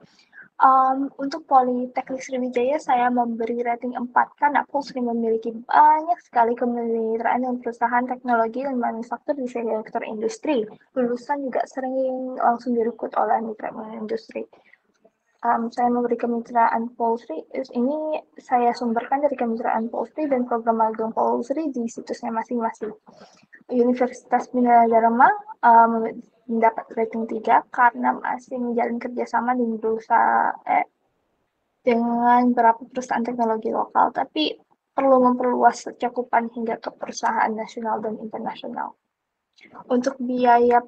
Untuk Politeknik Sriwijaya saya memberi rating 4 karena Polstri memiliki banyak sekali kemitraan dengan perusahaan teknologi dan manufaktur di sektor industri. Lulusan juga sering langsung direkrut oleh mitra industri. Saya memberi kemitraan Polstri, ini saya sumberkan dari kemitraan Polstri dan program magang Polstri di situsnya masing-masing. Universitas Bina Dharma mendapat rating 3 karena masih menjalin kerjasama dengan beberapa perusahaan teknologi lokal, tapi perlu memperluas cakupan hingga ke perusahaan nasional dan internasional. Untuk biaya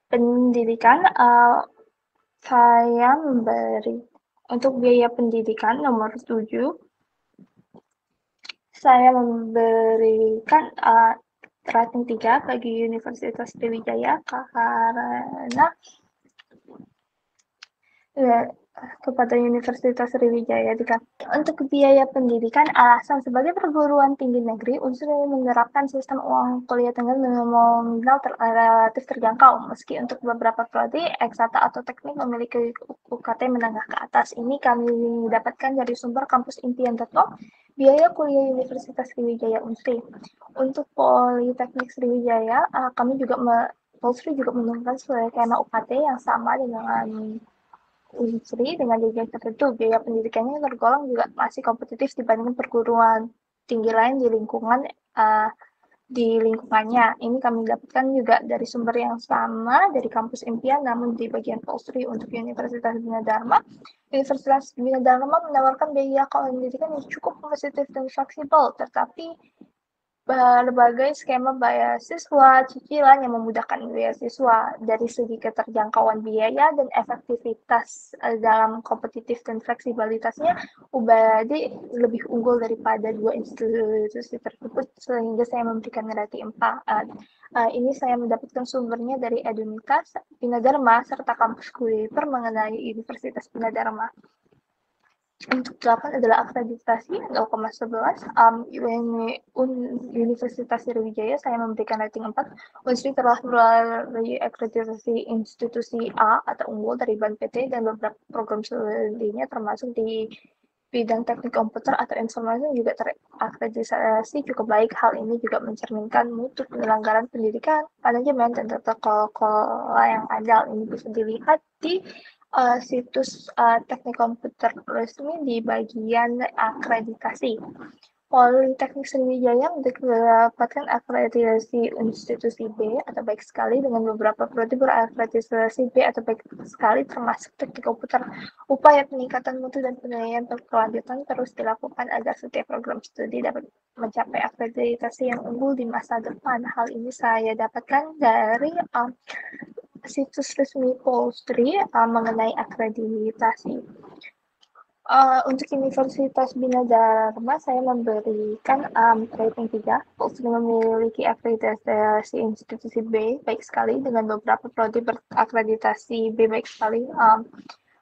pendidikan, saya memberi untuk biaya pendidikan nomor 7, saya memberikan rating 3 bagi Universitas Sriwijaya karena kepada Universitas Sriwijaya. Untuk biaya pendidikan, alasan sebagai perguruan tinggi negeri, Unsri menerapkan sistem uang kuliah tengah dengan nominal relatif terjangkau, meski untuk beberapa prodi, eksata atau teknik memiliki UKT menengah ke atas. Ini kami dapatkan dari sumber kampusimpian.com, biaya kuliah Universitas Sriwijaya Unsri. Untuk Politeknik Sriwijaya, Polstri juga menurunkan skema UKT yang sama dengan Unsri dengan nilai tertentu. Biaya pendidikannya tergolong juga masih kompetitif dibandingkan perguruan tinggi lain di lingkungannya. Ini kami dapatkan juga dari sumber yang sama dari kampus impian, namun di bagian Polstri. Untuk Universitas Bina Dharma, Universitas Bina Dharma menawarkan biaya pendidikan yang cukup kompetitif dan fleksibel, tetapi berbagai skema beasiswa, cicilan yang memudahkan beasiswa dari segi keterjangkauan biaya dan efektivitas dalam kompetitif dan fleksibilitasnya, UBAD lebih unggul daripada dua institusi tersebut sehingga saya memberikan rating 4. Ini saya mendapatkan sumbernya dari Edumitas, Bina Dharma, serta kampus Kuiper mengenai Universitas Bina Dharma. Untuk 8 adalah akreditasi 0,11. Universitas Sriwijaya saya memberikan rating 4. Unsri telah melalui akreditasi institusi A atau unggul dari BAN PT dan beberapa program studinya termasuk di bidang teknik komputer atau informasi juga terakreditasi cukup baik. Hal ini juga mencerminkan mutu penyelenggaraan pendidikan, manajemen, dan tata kelola yang ada. Ini bisa dilihat di situs teknik komputer resmi di bagian akreditasi. Politeknik Sriwijaya mendapatkan akreditasi institusi B atau baik sekali dengan beberapa prodi berakreditasi B atau baik sekali termasuk teknik komputer. Upaya peningkatan mutu dan penilaian berkelanjutan terus dilakukan agar setiap program studi dapat mencapai akreditasi yang unggul di masa depan. Hal ini saya dapatkan dari situs resmi Polstri mengenai akreditasi. Untuk Universitas Bina Dharma, saya memberikan rating 3. Polstri memiliki akreditasi institusi B baik sekali dengan beberapa prodi berakreditasi B baik sekali.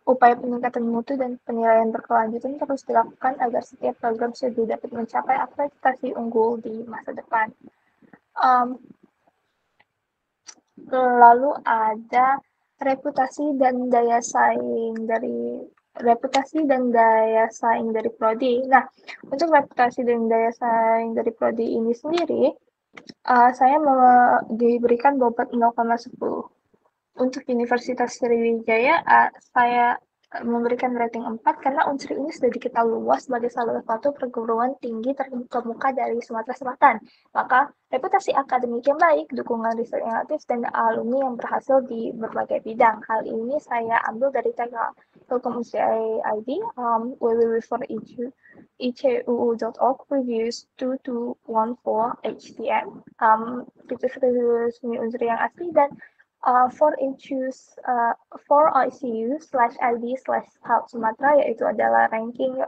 Upaya peningkatan mutu dan penilaian berkelanjutan terus dilakukan agar setiap program studi dapat mencapai akreditasi unggul di masa depan. Lalu ada reputasi dan daya saing dari reputasi dan daya saing dari prodi. Nah, untuk reputasi dan daya saing dari prodi ini sendiri, saya diberikan bobot 0,10. Untuk Universitas Sriwijaya, saya memberikan rating 4 karena Unsri ini sudah diketahui luas sebagai salah satu perguruan tinggi terkemuka dari Sumatera Selatan. Maka reputasi akademik yang baik, dukungan riset yang aktif, dan alumni yang berhasil di berbagai bidang. Hal ini saya ambil dari Telkom UCI ID, www.icuu.org, reviews 2214 HTM, situs resmi Unsri yang asli, dan for ICU/ID/Hub Sumatera, yaitu adalah ranking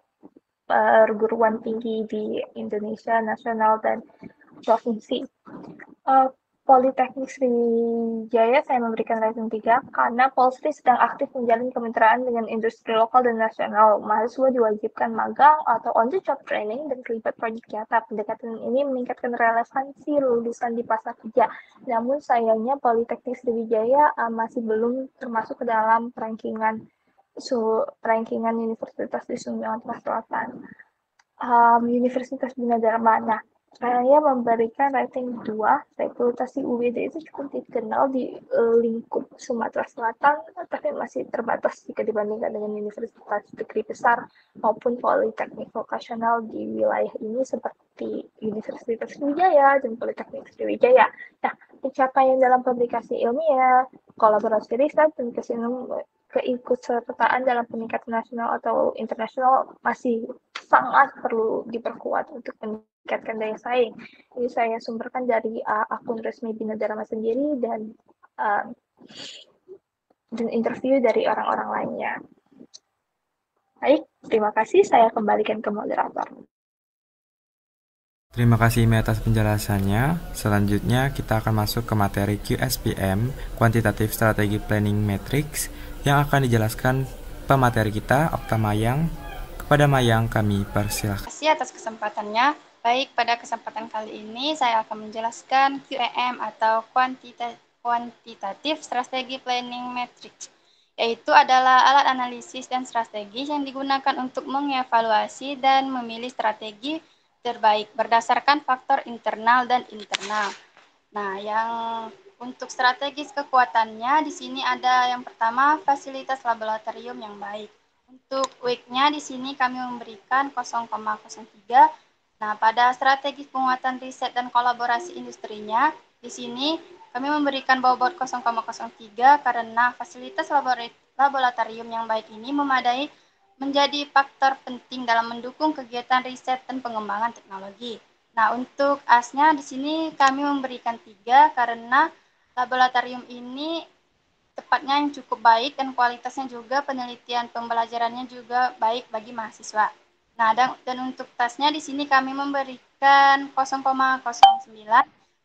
perguruan tinggi di Indonesia, nasional, dan provinsi. Politeknik Sriwijaya saya memberikan rating 3 karena Polstri sedang aktif menjalin kemitraan dengan industri lokal dan nasional. Mahasiswa diwajibkan magang atau on-the-job training dan terlibat proyek nyata. Pendekatan ini meningkatkan relevansi lulusan di pasar kerja. Namun sayangnya Politeknik Sriwijaya masih belum termasuk ke dalam rankingan universitas di Sumatera Selatan. Universitas Bina Dharma. Nah, saya memberikan rating 2. Reputasi UBD itu cukup dikenal di lingkup Sumatera Selatan, tapi masih terbatas jika dibandingkan dengan universitas negeri besar maupun politeknik vokasional di wilayah ini seperti Universitas Sriwijaya dan Politeknik Sriwijaya. Nah, pencapaian dalam publikasi ilmiah, kolaborasi riset, dan keikutsertaan dalam peningkatan nasional atau internasional masih sangat perlu diperkuat untuk meningkatkan daya saing. Ini saya sumberkan dari akun resmi Bina Dharma sendiri dan interview dari orang-orang lainnya. Baik, terima kasih. Saya kembalikan ke moderator. Terima kasih Ime atas penjelasannya. Selanjutnya kita akan masuk ke materi QSPM, Quantitative Strategy Planning Matrix, yang akan dijelaskan pemateri kita, Okta Mayang. Kepada Mayang kami persilahkan. Terima kasih atas kesempatannya. Baik, pada kesempatan kali ini saya akan menjelaskan QEM atau Quantitative Strategy Planning Matrix, yaitu adalah alat analisis dan strategi yang digunakan untuk mengevaluasi dan memilih strategi terbaik berdasarkan faktor internal dan internal. Nah, yang untuk strategis kekuatannya di sini ada yang pertama fasilitas laboratorium yang baik. Untuk weight-nya di sini kami memberikan 0,03. Nah, pada strategi penguatan riset dan kolaborasi industrinya, di sini kami memberikan bobot 0,03 karena fasilitas laboratorium yang baik ini memadai menjadi faktor penting dalam mendukung kegiatan riset dan pengembangan teknologi. Nah, untuk AS-nya di sini kami memberikan 3 karena laboratorium ini tepatnya yang cukup baik dan kualitasnya juga penelitian pembelajarannya juga baik bagi mahasiswa. Nah, dan untuk tasnya di sini kami memberikan 0,09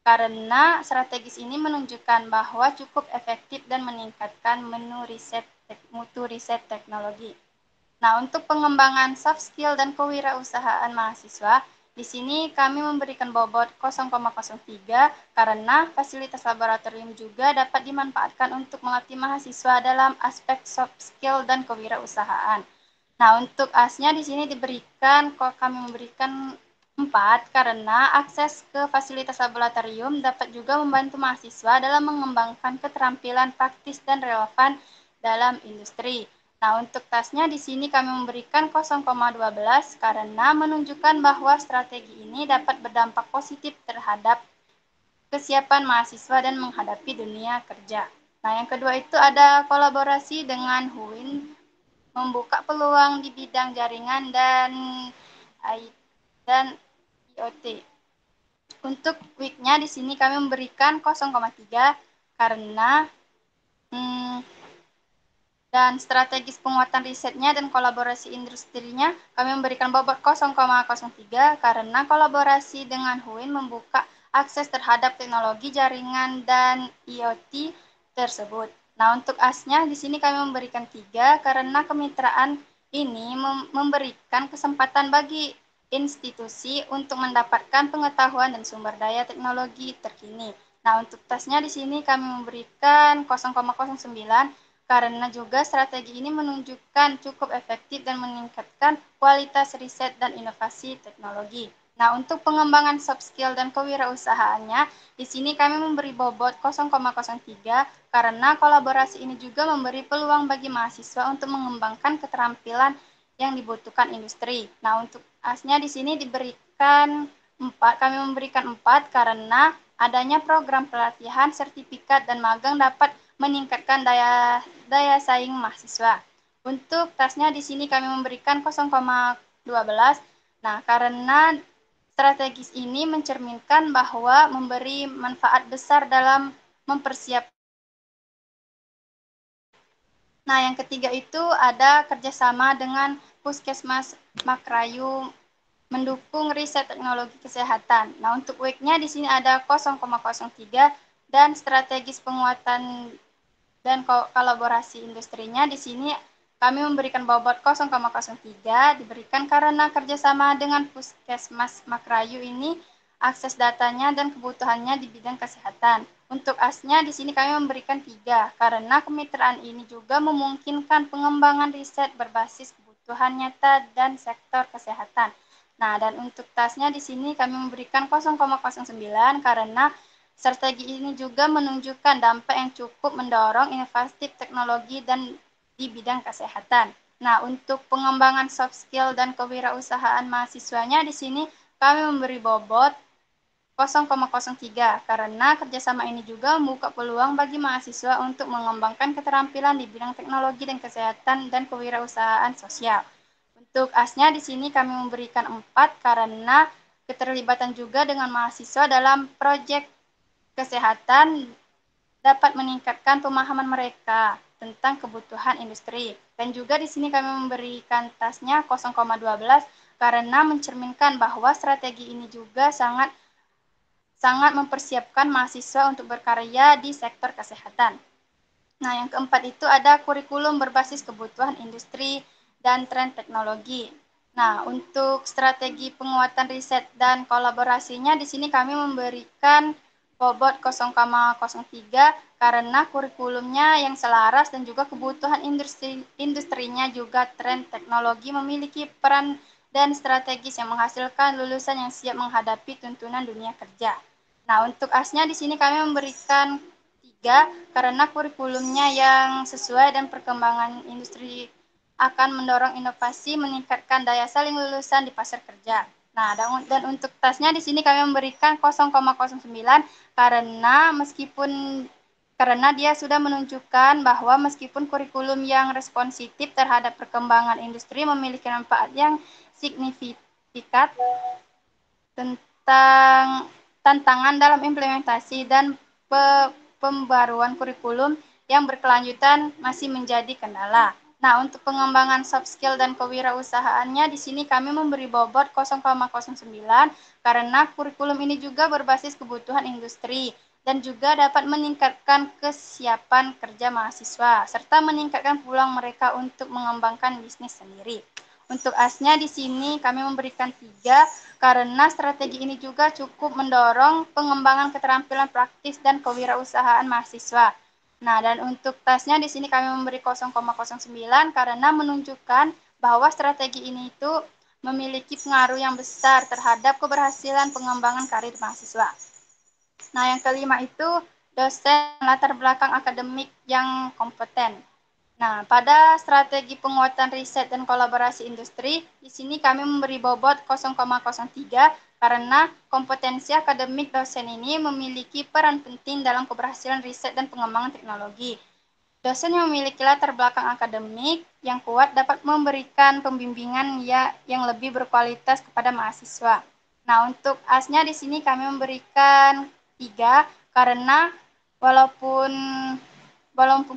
karena strategis ini menunjukkan bahwa cukup efektif dan meningkatkan mutu riset teknologi. Nah, untuk pengembangan soft skill dan kewirausahaan mahasiswa, di sini kami memberikan bobot 0,03 karena fasilitas laboratorium juga dapat dimanfaatkan untuk melatih mahasiswa dalam aspek soft skill dan kewirausahaan. Nah, untuk AS-nya di sini kami memberikan 4 karena akses ke fasilitas laboratorium dapat juga membantu mahasiswa dalam mengembangkan keterampilan praktis dan relevan dalam industri. Nah, untuk tasnya di sini kami memberikan 0,12 karena menunjukkan bahwa strategi ini dapat berdampak positif terhadap kesiapan mahasiswa dan menghadapi dunia kerja. Nah, yang kedua itu ada kolaborasi dengan HUIN, membuka peluang di bidang jaringan dan IoT. Untuk week-nya di sini kami memberikan 0,3 karena dan strategis penguatan risetnya dan kolaborasi industrinya kami memberikan bobot 0,03 karena kolaborasi dengan HUIN membuka akses terhadap teknologi jaringan dan IoT tersebut. Nah, untuk AS-nya di sini kami memberikan 3 karena kemitraan ini memberikan kesempatan bagi institusi untuk mendapatkan pengetahuan dan sumber daya teknologi terkini. Nah, untuk tasnya di sini kami memberikan 0,09 karena juga strategi ini menunjukkan cukup efektif dan meningkatkan kualitas riset dan inovasi teknologi. Nah, untuk pengembangan soft skill dan kewirausahaannya, di sini kami memberi bobot 0,03 karena kolaborasi ini juga memberi peluang bagi mahasiswa untuk mengembangkan keterampilan yang dibutuhkan industri. Nah, untuk asnya di sini diberikan 4, kami memberikan 4 karena adanya program pelatihan, sertifikat, dan magang dapat meningkatkan daya saing mahasiswa. Untuk tasnya di sini kami memberikan 0,12. Nah, karena strategis ini mencerminkan bahwa memberi manfaat besar dalam mempersiapkan. Nah, yang ketiga itu ada kerjasama dengan Puskesmas Makrayu mendukung riset teknologi kesehatan. Nah, untuk WIC-nya di sini ada 0,03 dan strategis penguatan dan kolaborasi industrinya di sini kami memberikan bobot 0,03 diberikan karena kerjasama dengan Puskesmas Makrayu ini akses datanya dan kebutuhannya di bidang kesehatan. Untuk asnya di sini kami memberikan 3 karena kemitraan ini juga memungkinkan pengembangan riset berbasis kebutuhan nyata dan sektor kesehatan. Nah, dan untuk tasnya di sini kami memberikan 0,09 karena strategi ini juga menunjukkan dampak yang cukup mendorong inovasi teknologi dan di bidang kesehatan. Nah, untuk pengembangan soft skill dan kewirausahaan mahasiswanya di sini kami memberi bobot 0,03 karena kerjasama ini juga membuka peluang bagi mahasiswa untuk mengembangkan keterampilan di bidang teknologi dan kesehatan dan kewirausahaan sosial. Untuk asnya di sini kami memberikan 4 karena keterlibatan juga dengan mahasiswa dalam proyek kesehatan dapat meningkatkan pemahaman mereka tentang kebutuhan industri. Dan juga di sini kami memberikan tasnya 0,12 karena mencerminkan bahwa strategi ini juga sangat mempersiapkan mahasiswa untuk berkarya di sektor kesehatan. Nah, yang keempat itu ada kurikulum berbasis kebutuhan industri dan tren teknologi. Nah, untuk strategi penguatan riset dan kolaborasinya di sini kami memberikan bobot 0,03 karena kurikulumnya yang selaras dan juga kebutuhan industrinya juga tren teknologi memiliki peran dan strategis yang menghasilkan lulusan yang siap menghadapi tuntunan dunia kerja. Nah, untuk asnya di sini kami memberikan 3 karena kurikulumnya yang sesuai dan perkembangan industri akan mendorong inovasi, meningkatkan daya saing lulusan di pasar kerja. Nah, dan untuk tasnya di sini kami memberikan 0,09 karena dia sudah menunjukkan bahwa meskipun kurikulum yang responsif terhadap perkembangan industri memiliki manfaat yang signifikan tentang tantangan dalam implementasi dan pembaruan kurikulum yang berkelanjutan masih menjadi kendala. Nah, untuk pengembangan soft skill dan kewirausahaannya di sini kami memberi bobot 0,09 karena kurikulum ini juga berbasis kebutuhan industri dan juga dapat meningkatkan kesiapan kerja mahasiswa serta meningkatkan peluang mereka untuk mengembangkan bisnis sendiri. Untuk asnya di sini kami memberikan 3 karena strategi ini juga cukup mendorong pengembangan keterampilan praktis dan kewirausahaan mahasiswa. Nah, dan untuk tasnya di sini kami memberi 0,09 karena menunjukkan bahwa strategi ini itu memiliki pengaruh yang besar terhadap keberhasilan pengembangan karir mahasiswa. Nah, yang kelima itu dosen latar belakang akademik yang kompeten. Nah, pada strategi penguatan riset dan kolaborasi industri, di sini kami memberi bobot 0,03 karena kompetensi akademik dosen ini memiliki peran penting dalam keberhasilan riset dan pengembangan teknologi. Dosen yang memiliki latar belakang akademik yang kuat dapat memberikan pembimbingan yang lebih berkualitas kepada mahasiswa. Nah, untuk asnya di sini kami memberikan 3 karena walaupun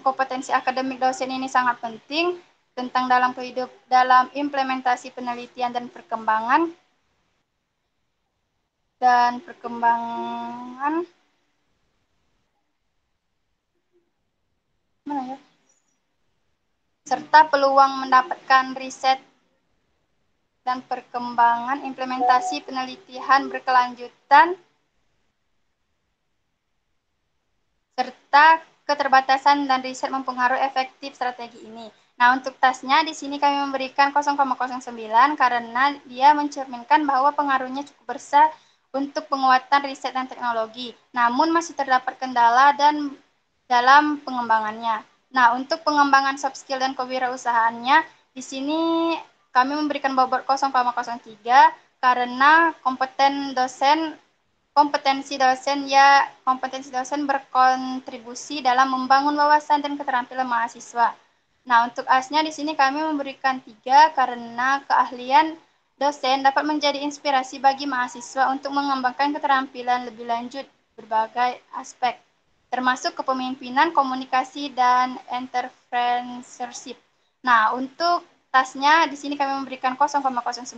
kompetensi akademik dosen ini sangat penting dalam implementasi penelitian dan perkembangan serta peluang mendapatkan riset dan perkembangan implementasi penelitian berkelanjutan serta keterbatasan dan riset mempengaruhi efektif strategi ini. Nah, untuk tasnya di sini kami memberikan 0,09 karena dia mencerminkan bahwa pengaruhnya cukup besar untuk penguatan riset dan teknologi. Namun masih terdapat kendala dan dalam pengembangannya. Nah, untuk pengembangan soft skill dan kewirausahaannya, di sini kami memberikan bobot 0,03 karena kompetensi dosen berkontribusi dalam membangun wawasan dan keterampilan mahasiswa. Nah, untuk asnya di sini kami memberikan 3 karena keahlian dosen dapat menjadi inspirasi bagi mahasiswa untuk mengembangkan keterampilan lebih lanjut berbagai aspek, termasuk kepemimpinan, komunikasi, dan entrepreneurship. Nah, untuk tasnya di sini kami memberikan 0,09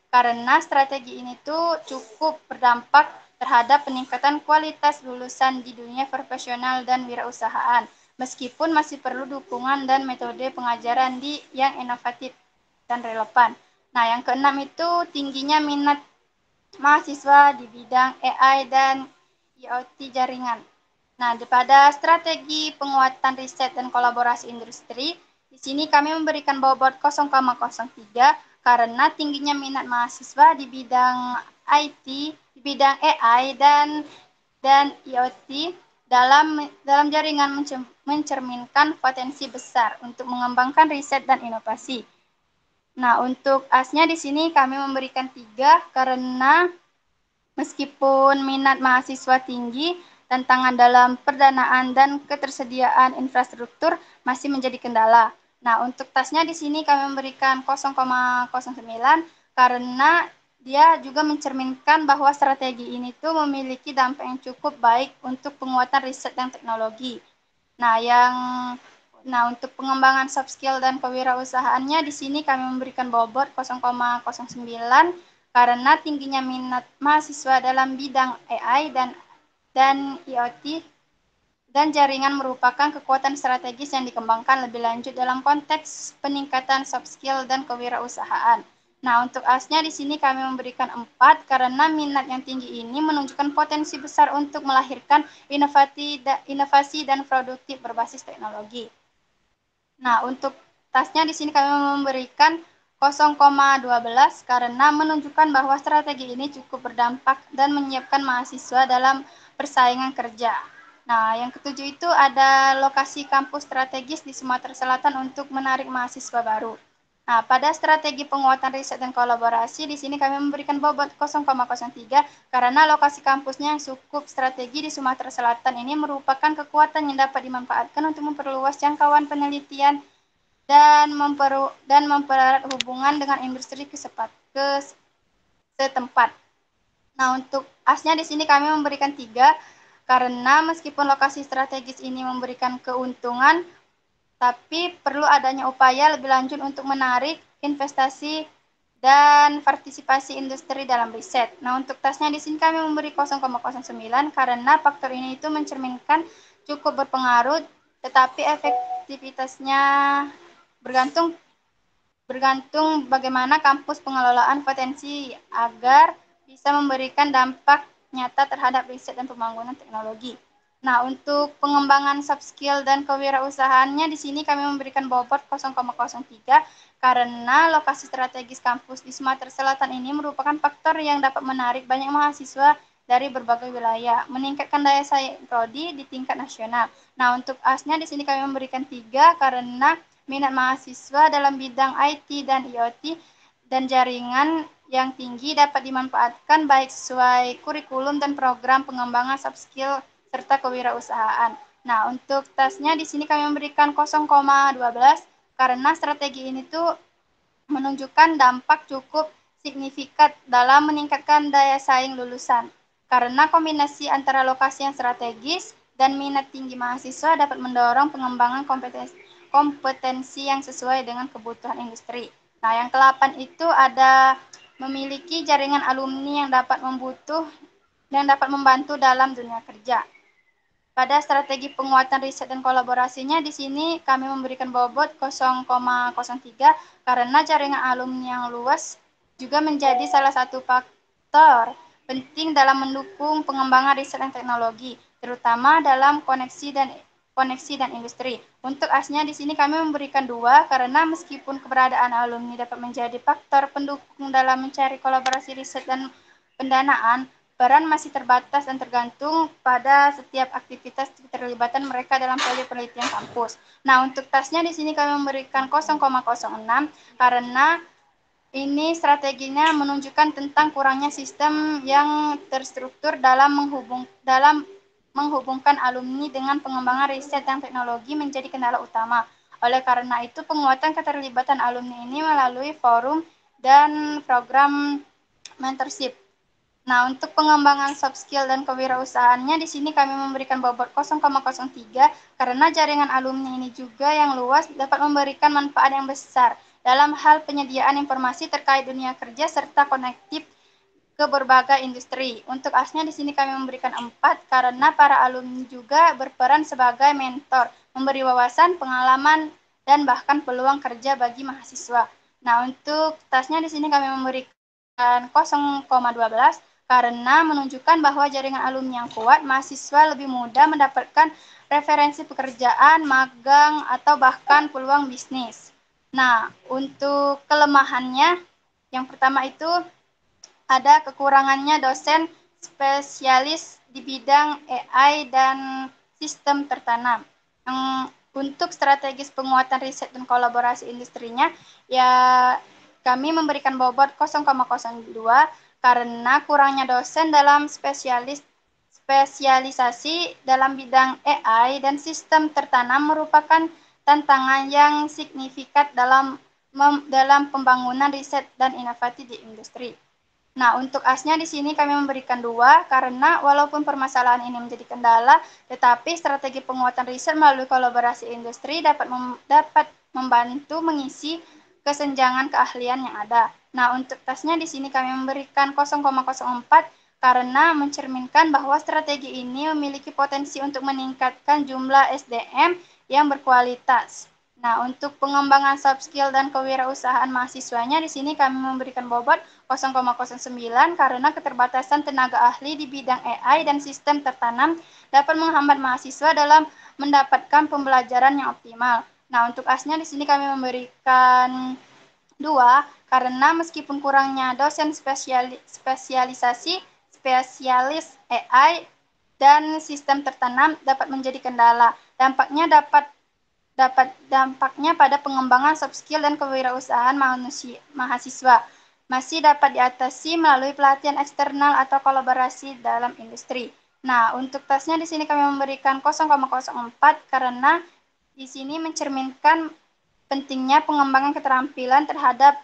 karena strategi ini tuh cukup berdampak terhadap peningkatan kualitas lulusan di dunia profesional dan wirausahaan, meskipun masih perlu dukungan dan metode pengajaran yang inovatif dan relevan. Nah, yang keenam itu tingginya minat mahasiswa di bidang AI dan IoT jaringan. Nah, pada strategi penguatan riset dan kolaborasi industri, di sini kami memberikan bobot 0,03 karena tingginya minat mahasiswa di bidang IT, di bidang AI dan IoT dalam jaringan mencerminkan potensi besar untuk mengembangkan riset dan inovasi. Nah, untuk asnya di sini kami memberikan 3 karena meskipun minat mahasiswa tinggi, tantangan dalam pendanaan dan ketersediaan infrastruktur masih menjadi kendala. Nah, untuk tasnya di sini kami memberikan 0,09 karena dia juga mencerminkan bahwa strategi ini tuh memiliki dampak yang cukup baik untuk penguatan riset dan teknologi. Nah, untuk pengembangan soft skill dan kewirausahaannya di sini kami memberikan bobot 0,09 karena tingginya minat mahasiswa dalam bidang AI dan IoT dan jaringan merupakan kekuatan strategis yang dikembangkan lebih lanjut dalam konteks peningkatan soft skill dan kewirausahaan. Nah, untuk asnya di sini kami memberikan 4 karena minat yang tinggi ini menunjukkan potensi besar untuk melahirkan inovasi dan produktif berbasis teknologi. Nah, untuk tasnya di sini kami memberikan 0,12 karena menunjukkan bahwa strategi ini cukup berdampak dan menyiapkan mahasiswa dalam persaingan kerja. Nah, yang ketujuh itu ada lokasi kampus strategis di Sumatera Selatan untuk menarik mahasiswa baru. Nah, pada strategi penguatan riset dan kolaborasi, di sini kami memberikan bobot 0,03 karena lokasi kampusnya yang cukup strategi di Sumatera Selatan ini merupakan kekuatan yang dapat dimanfaatkan untuk memperluas jangkauan penelitian dan mempererat hubungan dengan industri setempat. Nah, untuk asnya di sini kami memberikan 3 karena meskipun lokasi strategis ini memberikan keuntungan, tapi perlu adanya upaya lebih lanjut untuk menarik investasi dan partisipasi industri dalam riset. Nah, untuk tasnya di sini kami memberi 0,09 karena faktor ini itu mencerminkan cukup berpengaruh, tetapi efektivitasnya bergantung bagaimana kampus pengelolaan potensi agar bisa memberikan dampak nyata terhadap riset dan pembangunan teknologi. Nah, untuk pengembangan soft skill dan kewirausahaannya di sini kami memberikan bobot 0,03 karena lokasi strategis kampus di Sumatera Selatan ini merupakan faktor yang dapat menarik banyak mahasiswa dari berbagai wilayah, meningkatkan daya saing prodi di tingkat nasional. Nah, untuk asnya di sini kami memberikan 3 karena minat mahasiswa dalam bidang IT dan IoT dan jaringan yang tinggi dapat dimanfaatkan baik sesuai kurikulum dan program pengembangan soft skill serta kewirausahaan. Nah, untuk tasnya di sini kami memberikan 0,12 karena strategi ini tuh menunjukkan dampak cukup signifikan dalam meningkatkan daya saing lulusan. Karena kombinasi antara lokasi yang strategis dan minat tinggi mahasiswa dapat mendorong pengembangan kompetensi yang sesuai dengan kebutuhan industri. Nah, yang ke-8 itu ada memiliki jaringan alumni yang dapat membantu dalam dunia kerja. Pada strategi penguatan riset dan kolaborasinya di sini kami memberikan bobot 0,03 karena jaringan alumni yang luas juga menjadi salah satu faktor penting dalam mendukung pengembangan riset dan teknologi, terutama dalam koneksi dan koneksi dan industri. Untuk asnya di sini kami memberikan 2 karena meskipun keberadaan alumni dapat menjadi faktor pendukung dalam mencari kolaborasi riset dan pendanaan, peran masih terbatas dan tergantung pada setiap aktivitas keterlibatan mereka dalam proyek penelitian kampus. Nah, untuk tasnya di sini kami memberikan 0,06 karena ini strateginya menunjukkan tentang kurangnya sistem yang terstruktur dalam menghubungkan alumni dengan pengembangan riset dan teknologi menjadi kendala utama. Oleh karena itu, penguatan keterlibatan alumni ini melalui forum dan program mentorship. Nah, untuk pengembangan soft skill dan kewirausahaannya di sini kami memberikan bobot 0,03 karena jaringan alumni ini juga yang luas dapat memberikan manfaat yang besar dalam hal penyediaan informasi terkait dunia kerja serta konektif ke berbagai industri. Untuk asnya di sini kami memberikan 4 karena para alumni juga berperan sebagai mentor, memberi wawasan, pengalaman, dan bahkan peluang kerja bagi mahasiswa. Nah, untuk tasnya di sini kami memberikan 0,12 karena menunjukkan bahwa jaringan alumni yang kuat, mahasiswa lebih mudah mendapatkan referensi pekerjaan, magang, atau bahkan peluang bisnis. Nah, untuk kelemahannya, yang pertama itu ada kekurangannya dosen spesialis di bidang AI dan sistem tertanam. Untuk strategis penguatan riset dan kolaborasi industrinya, ya kami memberikan bobot 0,02 karena kurangnya dosen dalam spesialisasi dalam bidang AI dan sistem tertanam merupakan tantangan yang signifikan dalam pembangunan riset dan inovasi di industri. Nah, untuk asnya di sini kami memberikan 2 karena walaupun permasalahan ini menjadi kendala, tetapi strategi penguatan riset melalui kolaborasi industri dapat membantu mengisi kesenjangan keahlian yang ada. Nah, untuk tasnya di sini kami memberikan 0,04 karena mencerminkan bahwa strategi ini memiliki potensi untuk meningkatkan jumlah SDM yang berkualitas. Nah, untuk pengembangan soft skill dan kewirausahaan mahasiswanya di sini kami memberikan bobot 0,09 karena keterbatasan tenaga ahli di bidang AI dan sistem tertanam dapat menghambat mahasiswa dalam mendapatkan pembelajaran yang optimal. Nah, untuk asnya di sini kami memberikan 2 karena meskipun kurangnya dosen spesialis AI dan sistem tertanam dapat menjadi kendala. Dampaknya pada pengembangan soft skill dan kewirausahaan mahasiswa masih dapat diatasi melalui pelatihan eksternal atau kolaborasi dalam industri. Nah, untuk tasnya di sini kami memberikan 0,04 karena di sini mencerminkan pentingnya pengembangan keterampilan terhadap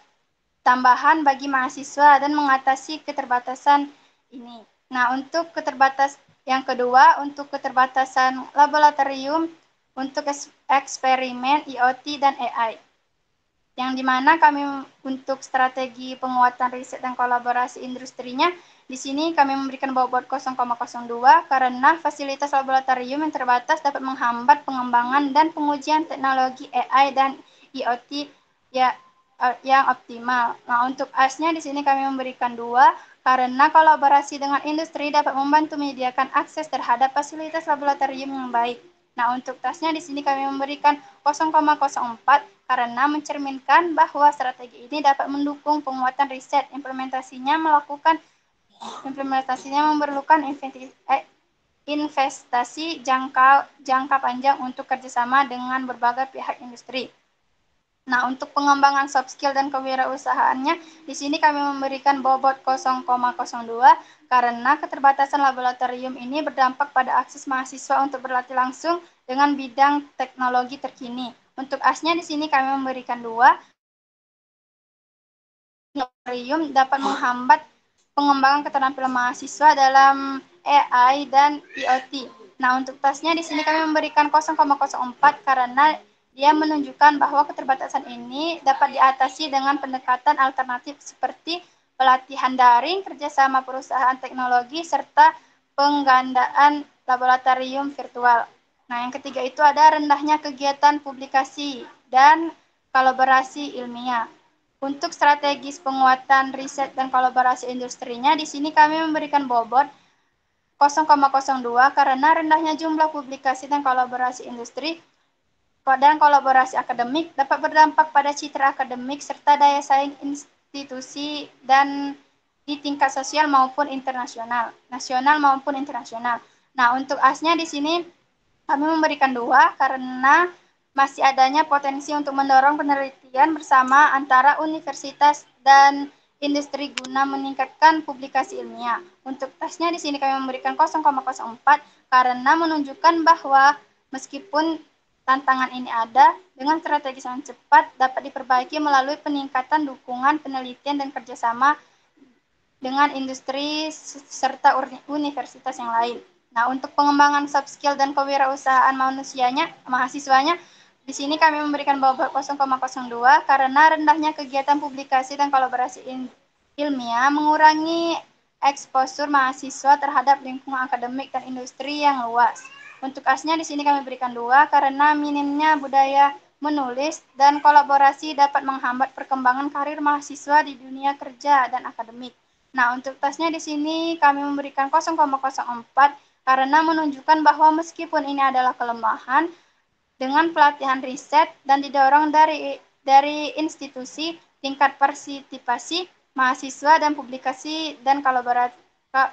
tambahan bagi mahasiswa dan mengatasi keterbatasan ini. Nah, untuk yang kedua, untuk keterbatasan laboratorium untuk eksperimen IoT dan AI. Yang dimana kami untuk strategi penguatan riset dan kolaborasi industrinya, di sini kami memberikan bobot 0,02 karena fasilitas laboratorium yang terbatas dapat menghambat pengembangan dan pengujian teknologi AI dan IoT yang optimal. Nah, untuk asnya di sini kami memberikan 2 karena kolaborasi dengan industri dapat membantu menyediakan akses terhadap fasilitas laboratorium yang baik. Nah, untuk tasnya di sini kami memberikan 0,04 karena mencerminkan bahwa strategi ini dapat mendukung penguatan riset. Implementasinya memerlukan investasi jangka panjang untuk kerjasama dengan berbagai pihak industri. Nah, untuk pengembangan soft skill dan kewirausahaannya, di sini kami memberikan bobot 0,02 karena keterbatasan laboratorium ini berdampak pada akses mahasiswa untuk berlatih langsung dengan bidang teknologi terkini. Untuk asnya di sini kami memberikan 2. Laboratorium dapat menghambat pengembangan keterampilan mahasiswa dalam AI dan IoT. Nah, untuk tasnya di sini kami memberikan 0,04 karena dia menunjukkan bahwa keterbatasan ini dapat diatasi dengan pendekatan alternatif seperti pelatihan daring, kerjasama perusahaan teknologi, serta penggandaan laboratorium virtual. Nah, yang ketiga itu ada rendahnya kegiatan publikasi dan kolaborasi ilmiah. Untuk strategis penguatan riset dan kolaborasi industrinya, di sini kami memberikan bobot 0,02 karena rendahnya jumlah publikasi dan kolaborasi industri dan kolaborasi akademik dapat berdampak pada citra akademik serta daya saing institusi dan di tingkat sosial maupun internasional, nasional maupun internasional. Nah, untuk asnya di sini kami memberikan 2 karena masih adanya potensi untuk mendorong penelitian bersama antara universitas dan industri guna meningkatkan publikasi ilmiah. Untuk tesnya di sini kami memberikan 0,04 karena menunjukkan bahwa meskipun tantangan ini ada, dengan strategi yang cepat dapat diperbaiki melalui peningkatan dukungan penelitian dan kerjasama dengan industri serta universitas yang lain. Nah, untuk pengembangan soft skill dan kewirausahaan mahasiswanya, di sini kami memberikan bobot 0,02 karena rendahnya kegiatan publikasi dan kolaborasi ilmiah mengurangi eksposur mahasiswa terhadap lingkungan akademik dan industri yang luas. Untuk asnya di sini kami berikan 2 karena minimnya budaya menulis dan kolaborasi dapat menghambat perkembangan karir mahasiswa di dunia kerja dan akademik. Nah, untuk tasnya di sini kami memberikan 0,04 karena menunjukkan bahwa meskipun ini adalah kelemahan, dengan pelatihan riset dan didorong dari institusi, tingkat partisipasi mahasiswa dan publikasi dan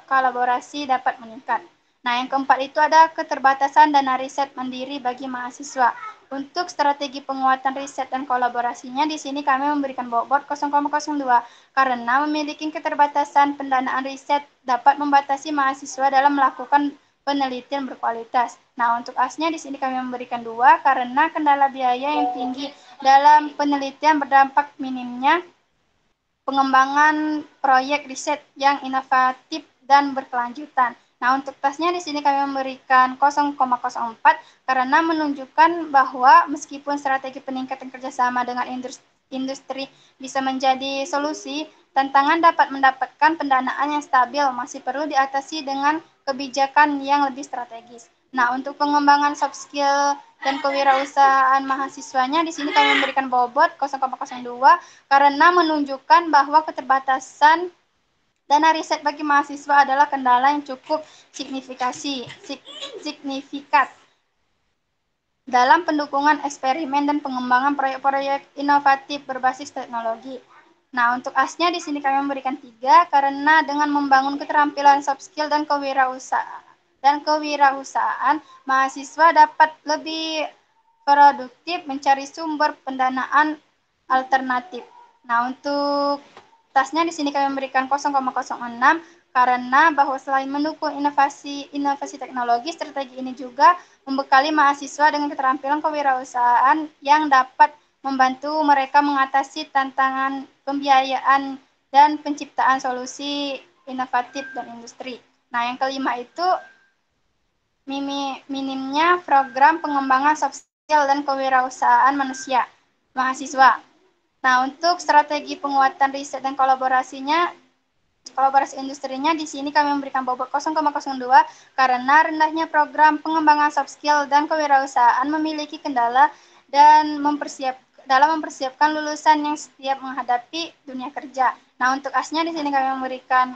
kolaborasi dapat meningkat. Nah, yang keempat itu ada keterbatasan dana riset mandiri bagi mahasiswa. Untuk strategi penguatan riset dan kolaborasinya, di sini kami memberikan bobot 0,02 karena memiliki keterbatasan pendanaan riset dapat membatasi mahasiswa dalam melakukan penelitian berkualitas. Nah, untuk asnya di sini kami memberikan 2 karena kendala biaya yang tinggi dalam penelitian berdampak minimnya pengembangan proyek riset yang inovatif dan berkelanjutan. Nah, untuk tasnya di sini kami memberikan 0,04 karena menunjukkan bahwa meskipun strategi peningkatan kerjasama dengan industri bisa menjadi solusi, tantangan dapat mendapatkan pendanaan yang stabil masih perlu diatasi dengan kebijakan yang lebih strategis. Nah, untuk pengembangan soft skill dan kewirausahaan mahasiswanya di sini kami memberikan bobot 0,02 karena menunjukkan bahwa keterbatasan dana riset bagi mahasiswa adalah kendala yang cukup signifikan dalam pendukungan eksperimen dan pengembangan proyek-proyek inovatif berbasis teknologi. Nah, untuk asnya di sini kami memberikan 3 karena dengan membangun keterampilan soft skill dan kewirausahaan, mahasiswa dapat lebih produktif mencari sumber pendanaan alternatif. Nah, untuk tasnya di sini kami memberikan 0,06 karena bahwa selain mendukung inovasi teknologi, strategi ini juga membekali mahasiswa dengan keterampilan kewirausahaan yang dapat membantu mereka mengatasi tantangan pembiayaan dan penciptaan solusi inovatif dan industri. Nah, yang kelima itu minimnya program pengembangan soft skill dan kewirausahaan mahasiswa. Nah, untuk strategi penguatan riset dan kolaborasi industrinya di sini kami memberikan bobot 0,02 karena rendahnya program pengembangan soft skill dan kewirausahaan memiliki kendala dan dalam mempersiapkan lulusan yang siap menghadapi dunia kerja. Nah, untuk asnya di sini kami memberikan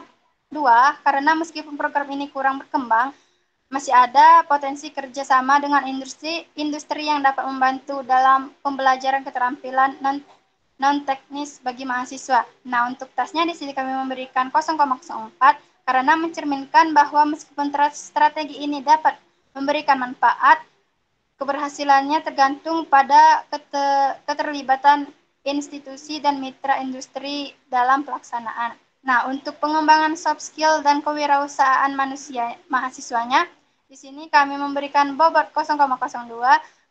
2 karena meskipun program ini kurang berkembang, masih ada potensi kerjasama dengan industri yang dapat membantu dalam pembelajaran keterampilan non-teknis bagi mahasiswa. Nah, untuk tasnya di sini kami memberikan 0,04 karena mencerminkan bahwa meskipun strategi ini dapat memberikan manfaat, keberhasilannya tergantung pada keterlibatan institusi dan mitra industri dalam pelaksanaan. Nah, untuk pengembangan soft skill dan kewirausahaan mahasiswanya, di sini kami memberikan bobot 0,02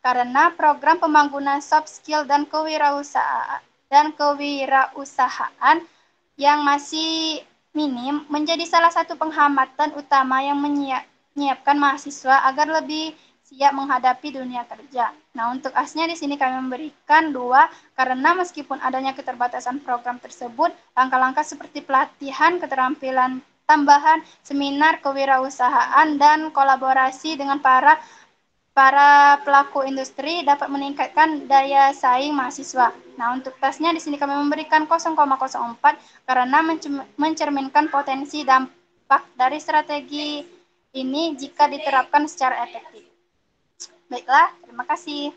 karena program pembangunan soft skill dan kewirausahaan yang masih minim menjadi salah satu penghambatan utama yang menyiapkan mahasiswa agar lebih siap menghadapi dunia kerja. Nah, untuk asnya di sini kami memberikan 2 karena meskipun adanya keterbatasan program tersebut, langkah-langkah seperti pelatihan keterampilan tambahan, seminar kewirausahaan dan kolaborasi dengan para pelaku industri dapat meningkatkan daya saing mahasiswa. Nah, untuk tasnya di sini kami memberikan 0,04 karena mencerminkan potensi dampak dari strategi ini jika diterapkan secara efektif. Baiklah, terima kasih.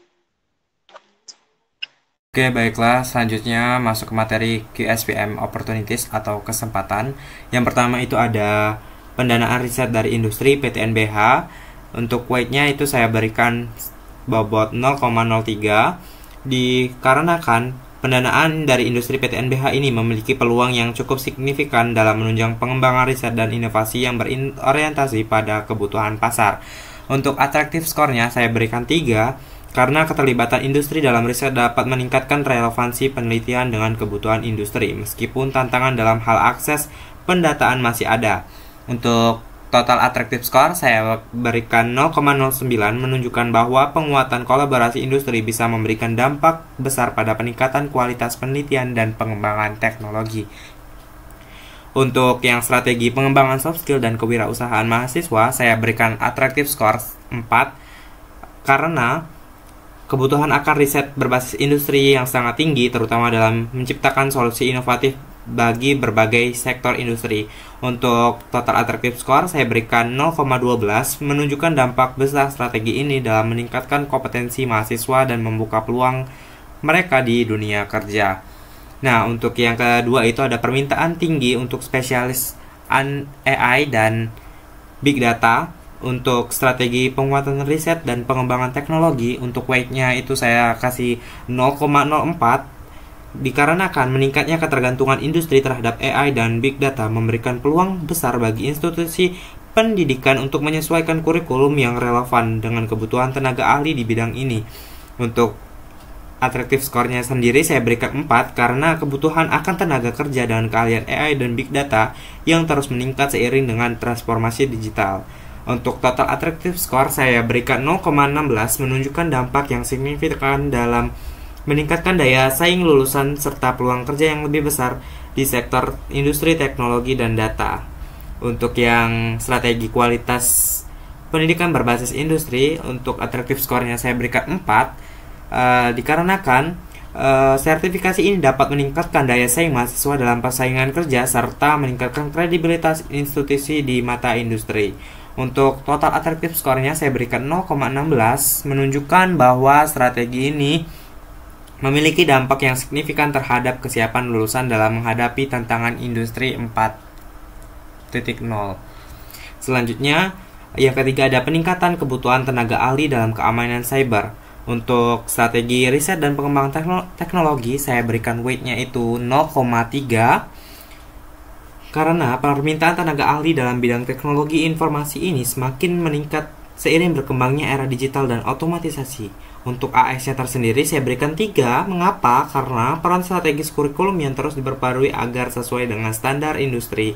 Oke, baiklah. Selanjutnya masuk ke materi QSPM Opportunities atau kesempatan. Yang pertama itu ada pendanaan riset dari industri PTNBH. Untuk weight-nya itu saya berikan bobot 0,03 dikarenakan pendanaan dari industri PTNBH ini memiliki peluang yang cukup signifikan dalam menunjang pengembangan riset dan inovasi yang berorientasi pada kebutuhan pasar. Untuk attractive score-nya saya berikan 3 karena keterlibatan industri dalam riset dapat meningkatkan relevansi penelitian dengan kebutuhan industri, meskipun tantangan dalam hal akses pendataan masih ada. Untuk total attractive score, saya berikan 0,09 menunjukkan bahwa penguatan kolaborasi industri bisa memberikan dampak besar pada peningkatan kualitas penelitian dan pengembangan teknologi. Untuk yang strategi pengembangan soft skill dan kewirausahaan mahasiswa, saya berikan attractive score 4 karena kebutuhan akan riset berbasis industri yang sangat tinggi, terutama dalam menciptakan solusi inovatif bagi berbagai sektor industri. Untuk total attractive score, saya berikan 0,12, menunjukkan dampak besar strategi ini dalam meningkatkan kompetensi mahasiswa dan membuka peluang mereka di dunia kerja. Nah, untuk yang kedua itu ada permintaan tinggi untuk spesialis AI dan Big Data. Untuk strategi penguatan riset dan pengembangan teknologi, untuk weight-nya itu saya kasih 0,04 dikarenakan meningkatnya ketergantungan industri terhadap AI dan Big Data memberikan peluang besar bagi institusi pendidikan untuk menyesuaikan kurikulum yang relevan dengan kebutuhan tenaga ahli di bidang ini. Untuk attractive score-nya sendiri saya berikan 4 karena kebutuhan akan tenaga kerja dengan keahlian AI dan Big Data yang terus meningkat seiring dengan transformasi digital. Untuk total attractive score saya berikan 0,16 menunjukkan dampak yang signifikan dalam meningkatkan daya saing lulusan serta peluang kerja yang lebih besar di sektor industri teknologi dan data. Untuk yang strategi kualitas pendidikan berbasis industri, untuk attractive score-nya saya berikan 4 dikarenakan sertifikasi ini dapat meningkatkan daya saing mahasiswa dalam persaingan kerja serta meningkatkan kredibilitas institusi di mata industri. Untuk total attractive score-nya saya berikan 0,16 menunjukkan bahwa strategi ini memiliki dampak yang signifikan terhadap kesiapan lulusan dalam menghadapi tantangan industri 4.0. Selanjutnya, yang ketiga ada peningkatan kebutuhan tenaga ahli dalam keamanan cyber. Untuk strategi riset dan pengembangan teknologi saya berikan weight-nya itu 0,3 karena permintaan tenaga ahli dalam bidang teknologi informasi ini semakin meningkat seiring berkembangnya era digital dan otomatisasi. Untuk AS-nya tersendiri saya berikan 3. Mengapa? Karena peran strategis kurikulum yang terus diperbarui agar sesuai dengan standar industri.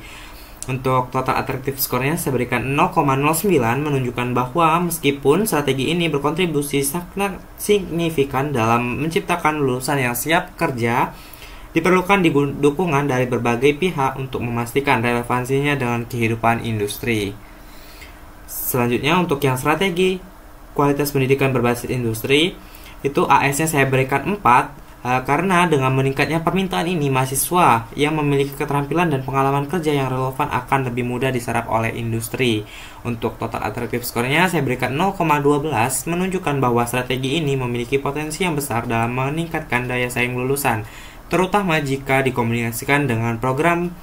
Untuk total attractive score-nya saya berikan 0,09 menunjukkan bahwa meskipun strategi ini berkontribusi sangat signifikan dalam menciptakan lulusan yang siap kerja, diperlukan dukungan dari berbagai pihak untuk memastikan relevansinya dengan kehidupan industri. Selanjutnya untuk yang strategi kualitas pendidikan berbasis industri, itu AS-nya saya berikan 4 karena dengan meningkatnya permintaan ini mahasiswa yang memiliki keterampilan dan pengalaman kerja yang relevan akan lebih mudah diserap oleh industri. Untuk total attractive score-nya saya berikan 0,12 menunjukkan bahwa strategi ini memiliki potensi yang besar dalam meningkatkan daya saing lulusan, terutama jika dikombinasikan dengan program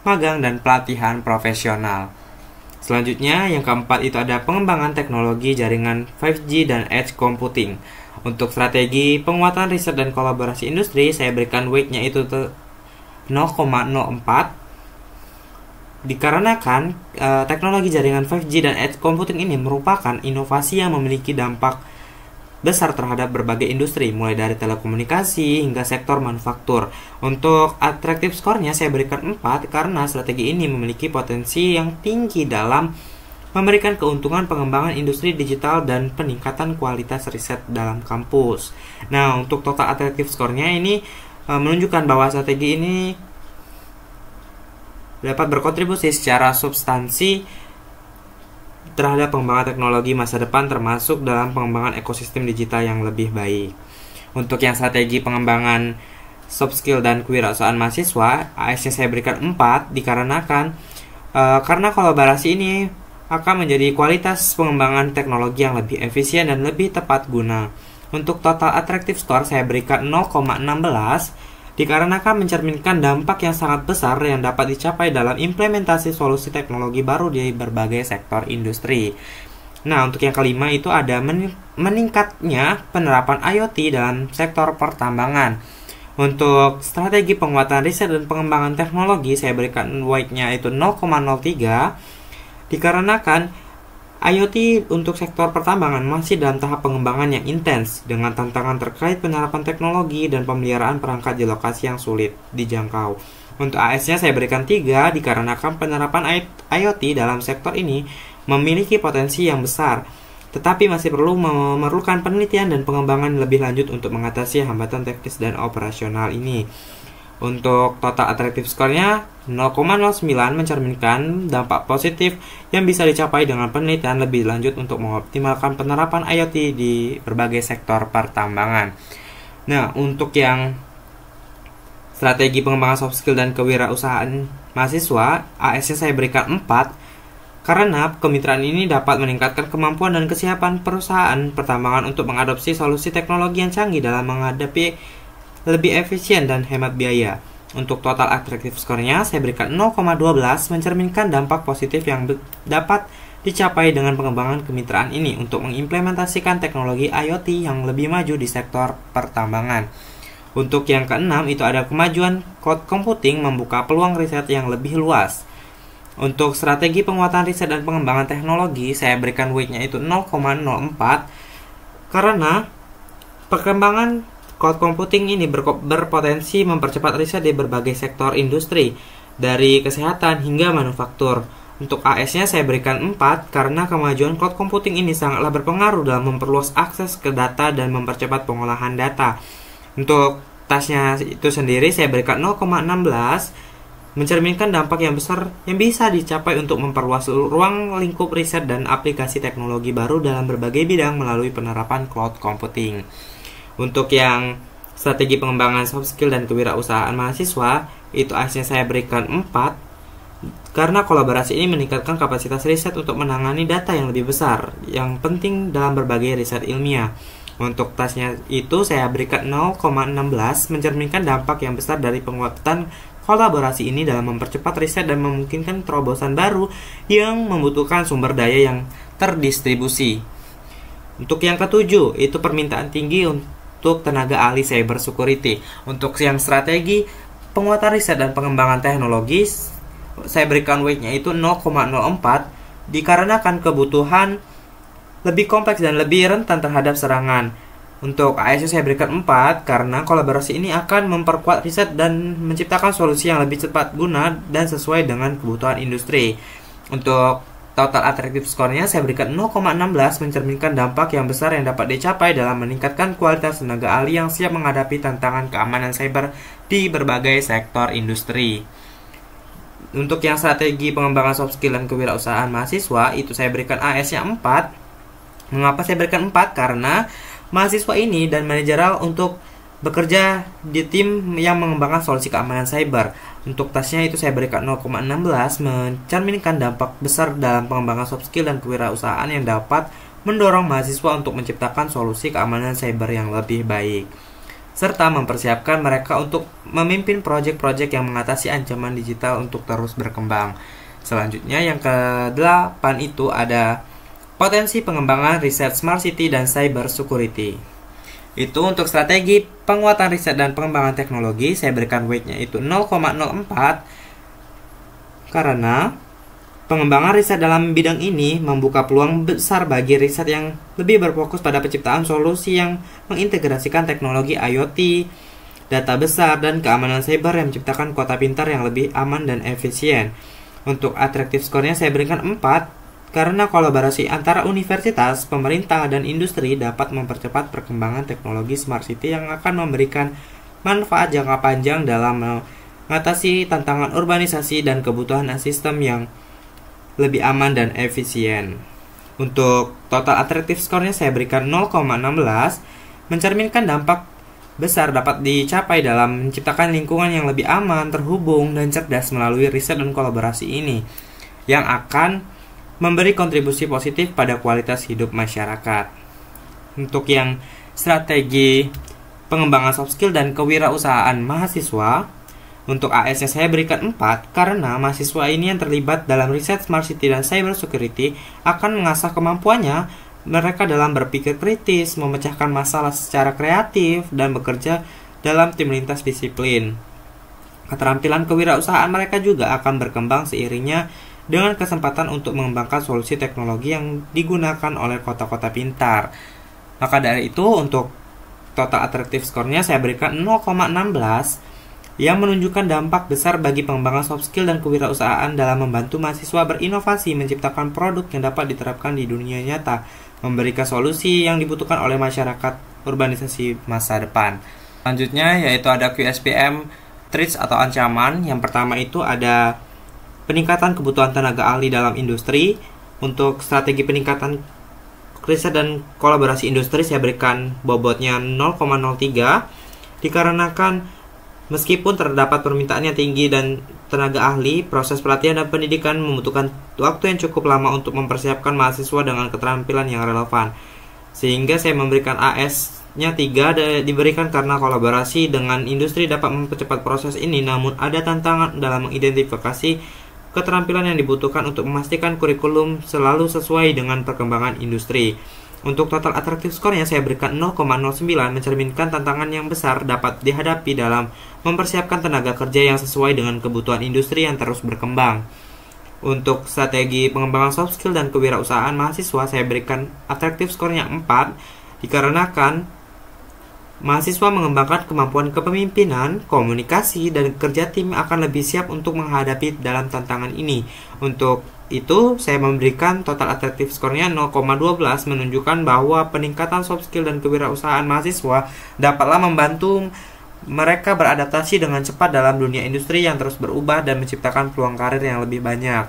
magang dan pelatihan profesional. Selanjutnya, yang keempat itu ada pengembangan teknologi jaringan 5G dan Edge Computing. Untuk strategi penguatan riset dan kolaborasi industri, saya berikan weight-nya itu 0,04 dikarenakan teknologi jaringan 5G dan Edge Computing ini merupakan inovasi yang memiliki dampak besar terhadap berbagai industri, mulai dari telekomunikasi hingga sektor manufaktur. Untuk attractive score-nya saya berikan 4 karena strategi ini memiliki potensi yang tinggi dalam memberikan keuntungan pengembangan industri digital dan peningkatan kualitas riset dalam kampus. Nah, untuk total attractive score-nya ini menunjukkan bahwa strategi ini dapat berkontribusi secara substansi terhadap pengembangan teknologi masa depan, termasuk dalam pengembangan ekosistem digital yang lebih baik. Untuk yang strategi pengembangan soft skill dan kewirausahaan mahasiswa, AS-nya saya berikan 4 dikarenakan karena kolaborasi ini akan menjadi kualitas pengembangan teknologi yang lebih efisien dan lebih tepat guna. Untuk total attractive score saya berikan 0,16 dikarenakan mencerminkan dampak yang sangat besar yang dapat dicapai dalam implementasi solusi teknologi baru di berbagai sektor industri. Nah, untuk yang kelima itu ada meningkatnya penerapan IoT dalam sektor pertambangan. Untuk strategi penguatan riset dan pengembangan teknologi saya berikan weight-nya itu 0,03 dikarenakan IoT untuk sektor pertambangan masih dalam tahap pengembangan yang intens dengan tantangan terkait penerapan teknologi dan pemeliharaan perangkat di lokasi yang sulit dijangkau. Untuk AS-nya saya berikan 3 dikarenakan penerapan IoT dalam sektor ini memiliki potensi yang besar, tetapi masih perlu memerlukan penelitian dan pengembangan lebih lanjut untuk mengatasi hambatan teknis dan operasional ini. Untuk total attractive score-nya 0,09 mencerminkan dampak positif yang bisa dicapai dengan penelitian lebih lanjut untuk mengoptimalkan penerapan IoT di berbagai sektor pertambangan. Nah, untuk yang strategi pengembangan soft skill dan kewirausahaan mahasiswa, AS-nya saya berikan 4 karena kemitraan ini dapat meningkatkan kemampuan dan kesiapan perusahaan pertambangan untuk mengadopsi solusi teknologi yang canggih dalam menghadapi lebih efisien dan hemat biaya. Untuk total attractive score-nya saya berikan 0,12 mencerminkan dampak positif yang dapat dicapai dengan pengembangan kemitraan ini untuk mengimplementasikan teknologi IoT yang lebih maju di sektor pertambangan. Untuk yang keenam itu ada kemajuan cloud computing membuka peluang riset yang lebih luas. Untuk strategi penguatan riset dan pengembangan teknologi saya berikan weight-nya itu 0,04 karena perkembangan cloud computing ini berpotensi mempercepat riset di berbagai sektor industri, dari kesehatan hingga manufaktur. Untuk AS-nya saya berikan 4 karena kemajuan cloud computing ini sangatlah berpengaruh dalam memperluas akses ke data dan mempercepat pengolahan data. Untuk tasnya itu sendiri saya berikan 0,16 mencerminkan dampak yang besar yang bisa dicapai untuk memperluas ruang lingkup riset dan aplikasi teknologi baru dalam berbagai bidang melalui penerapan cloud computing. Untuk yang strategi pengembangan soft skill dan kewirausahaan mahasiswa, itu AS-nya saya berikan 4 karena kolaborasi ini meningkatkan kapasitas riset untuk menangani data yang lebih besar yang penting dalam berbagai riset ilmiah. Untuk tasnya itu saya berikan 0,16 mencerminkan dampak yang besar dari penguatan kolaborasi ini dalam mempercepat riset dan memungkinkan terobosan baru yang membutuhkan sumber daya yang terdistribusi. Untuk yang ketujuh, itu permintaan tinggi untuk tenaga ahli cyber security. Untuk yang strategi penguatan riset dan pengembangan teknologi, saya berikan weight-nya itu 0,04 dikarenakan kebutuhan lebih kompleks dan lebih rentan terhadap serangan. Untuk AS saya berikan 4 karena kolaborasi ini akan memperkuat riset dan menciptakan solusi yang lebih cepat guna dan sesuai dengan kebutuhan industri. Untuk total attractive score-nya saya berikan 0,16 mencerminkan dampak yang besar yang dapat dicapai dalam meningkatkan kualitas tenaga ahli yang siap menghadapi tantangan keamanan cyber di berbagai sektor industri. Untuk yang strategi pengembangan soft skill dan kewirausahaan mahasiswa, itu saya berikan AS-nya 4. Mengapa saya berikan 4? Karena mahasiswa ini dan manajeral untuk bekerja di tim yang mengembangkan solusi keamanan cyber. Untuk tasnya itu saya berikan 0,16 mencerminkan dampak besar dalam pengembangan soft skill dan kewirausahaan yang dapat mendorong mahasiswa untuk menciptakan solusi keamanan cyber yang lebih baik, serta mempersiapkan mereka untuk memimpin proyek-proyek yang mengatasi ancaman digital untuk terus berkembang. Selanjutnya yang ke-8 itu ada potensi pengembangan riset smart city dan cyber security. Itu untuk strategi penguatan riset dan pengembangan teknologi saya berikan weight-nya itu 0,04 karena pengembangan riset dalam bidang ini membuka peluang besar bagi riset yang lebih berfokus pada penciptaan solusi yang mengintegrasikan teknologi IoT, data besar, dan keamanan cyber yang menciptakan kota pintar yang lebih aman dan efisien. Untuk attractive score-nya saya berikan 4 karena kolaborasi antara universitas, pemerintah, dan industri dapat mempercepat perkembangan teknologi smart city yang akan memberikan manfaat jangka panjang dalam mengatasi tantangan urbanisasi dan kebutuhan sistem yang lebih aman dan efisien. Untuk total attractive score-nya saya berikan 0,16 mencerminkan dampak besar dapat dicapai dalam menciptakan lingkungan yang lebih aman, terhubung, dan cerdas melalui riset dan kolaborasi ini yang akan memberi kontribusi positif pada kualitas hidup masyarakat. Untuk yang strategi pengembangan soft skill dan kewirausahaan mahasiswa, untuk AS-nya saya berikan 4 karena mahasiswa ini yang terlibat dalam riset Smart City dan Cyber Security akan mengasah kemampuannya mereka dalam berpikir kritis, memecahkan masalah secara kreatif, dan bekerja dalam tim lintas disiplin. Keterampilan kewirausahaan mereka juga akan berkembang seiringnya dengan kesempatan untuk mengembangkan solusi teknologi yang digunakan oleh kota-kota pintar. Maka dari itu, untuk total attractive score-nya saya berikan 0,16 yang menunjukkan dampak besar bagi pengembangan soft skill dan kewirausahaan dalam membantu mahasiswa berinovasi, menciptakan produk yang dapat diterapkan di dunia nyata, memberikan solusi yang dibutuhkan oleh masyarakat urbanisasi masa depan. Selanjutnya yaitu ada QSPM threats atau ancaman. Yang pertama itu ada peningkatan kebutuhan tenaga ahli dalam industri. Untuk strategi peningkatan riset dan kolaborasi industri saya berikan bobotnya 0,03 dikarenakan meskipun terdapat permintaan yang tinggi dan tenaga ahli, proses pelatihan dan pendidikan membutuhkan waktu yang cukup lama untuk mempersiapkan mahasiswa dengan keterampilan yang relevan. Sehingga saya memberikan AS-nya 3 diberikan karena kolaborasi dengan industri dapat mempercepat proses ini, namun ada tantangan dalam mengidentifikasi keterampilan yang dibutuhkan untuk memastikan kurikulum selalu sesuai dengan perkembangan industri. Untuk total attractive score-nya saya berikan 0,09 mencerminkan tantangan yang besar dapat dihadapi dalam mempersiapkan tenaga kerja yang sesuai dengan kebutuhan industri yang terus berkembang. Untuk strategi pengembangan soft skill dan kewirausahaan mahasiswa saya berikan attractive score-nya 4 dikarenakan mahasiswa mengembangkan kemampuan kepemimpinan, komunikasi, dan kerja tim akan lebih siap untuk menghadapi dalam tantangan ini. Untuk itu, saya memberikan total attractive score-nya 0,12 menunjukkan bahwa peningkatan soft skill dan kewirausahaan mahasiswa dapatlah membantu mereka beradaptasi dengan cepat dalam dunia industri yang terus berubah dan menciptakan peluang karir yang lebih banyak.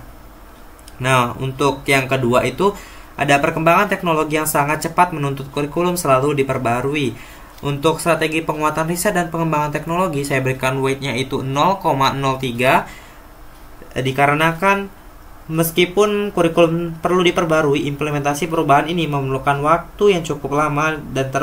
Nah, untuk yang kedua itu ada perkembangan teknologi yang sangat cepat menuntut kurikulum selalu diperbarui. Untuk strategi penguatan riset dan pengembangan teknologi saya berikan weight-nya itu 0,03 dikarenakan meskipun kurikulum perlu diperbarui, implementasi perubahan ini memerlukan waktu yang cukup lama dan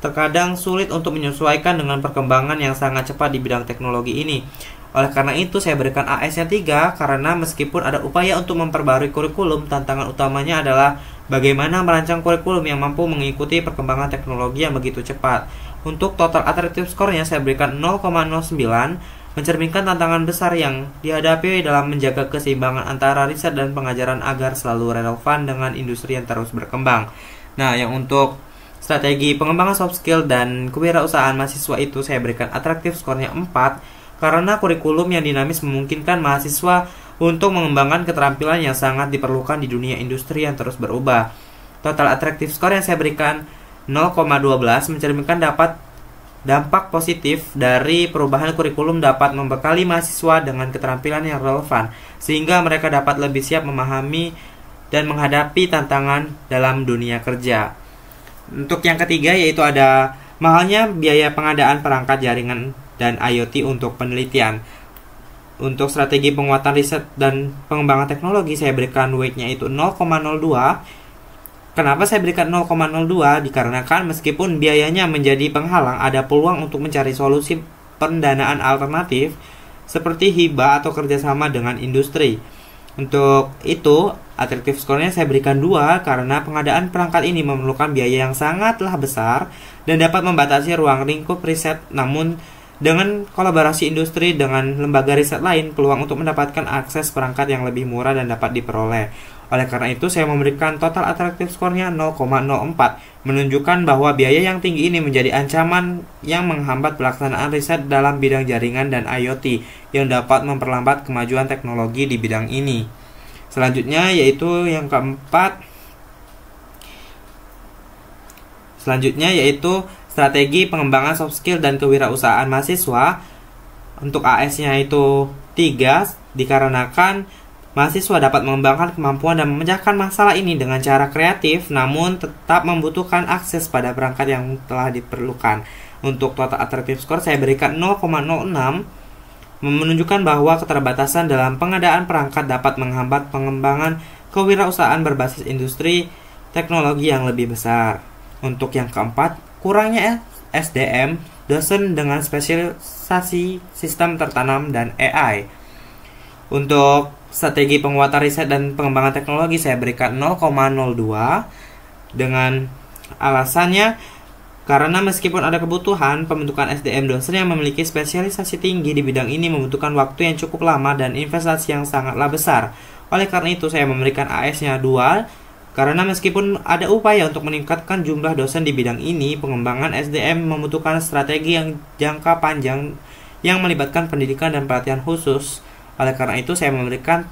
terkadang sulit untuk menyesuaikan dengan perkembangan yang sangat cepat di bidang teknologi ini. Oleh karena itu saya berikan AS-nya 3 karena meskipun ada upaya untuk memperbarui kurikulum, tantangan utamanya adalah bagaimana merancang kurikulum yang mampu mengikuti perkembangan teknologi yang begitu cepat. Untuk total attractive score-nya saya berikan 0,09 mencerminkan tantangan besar yang dihadapi dalam menjaga keseimbangan antara riset dan pengajaran agar selalu relevan dengan industri yang terus berkembang. Nah, yang untuk strategi pengembangan soft skill dan kewirausahaan mahasiswa itu saya berikan attractive score-nya 4 karena kurikulum yang dinamis memungkinkan mahasiswa untuk mengembangkan keterampilan yang sangat diperlukan di dunia industri yang terus berubah. Total attractive score yang saya berikan 0,12 mencerminkan dampak positif dari perubahan kurikulum dapat membekali mahasiswa dengan keterampilan yang relevan, sehingga mereka dapat lebih siap memahami dan menghadapi tantangan dalam dunia kerja. Untuk yang ketiga yaitu ada mahalnya biaya pengadaan perangkat jaringan dan IoT untuk penelitian. Untuk strategi penguatan riset dan pengembangan teknologi saya berikan weight-nya itu 0,02. Kenapa saya berikan 0,02? Dikarenakan meskipun biayanya menjadi penghalang, ada peluang untuk mencari solusi pendanaan alternatif seperti hibah atau kerjasama dengan industri. Untuk itu, attractive score-nya saya berikan 2 karena pengadaan perangkat ini memerlukan biaya yang sangatlah besar dan dapat membatasi ruang lingkup riset. Namun, dengan kolaborasi industri dengan lembaga riset lain, peluang untuk mendapatkan akses perangkat yang lebih murah dan dapat diperoleh. Oleh karena itu, saya memberikan total attractive score-nya 0,04, menunjukkan bahwa biaya yang tinggi ini menjadi ancaman yang menghambat pelaksanaan riset dalam bidang jaringan dan IoT yang dapat memperlambat kemajuan teknologi di bidang ini. Selanjutnya yaitu yang keempat. Strategi pengembangan soft skill dan kewirausahaan mahasiswa. Untuk AS-nya itu 3 dikarenakan mahasiswa dapat mengembangkan kemampuan dan memecahkan masalah ini dengan cara kreatif, namun tetap membutuhkan akses pada perangkat yang telah diperlukan. Untuk total attractive score saya berikan 0,06, menunjukkan bahwa keterbatasan dalam pengadaan perangkat dapat menghambat pengembangan kewirausahaan berbasis industri teknologi yang lebih besar. Untuk yang keempat, kurangnya SDM dosen dengan spesialisasi sistem tertanam dan AI. Untuk strategi penguatan riset dan pengembangan teknologi saya berikan 0,02 dengan alasannya karena meskipun ada kebutuhan pembentukan SDM dosen yang memiliki spesialisasi tinggi di bidang ini membutuhkan waktu yang cukup lama dan investasi yang sangatlah besar. Oleh karena itu saya memberikan AS-nya 2 karena meskipun ada upaya untuk meningkatkan jumlah dosen di bidang ini, pengembangan SDM membutuhkan strategi yang jangka panjang yang melibatkan pendidikan dan pelatihan khusus. Oleh karena itu saya memberikan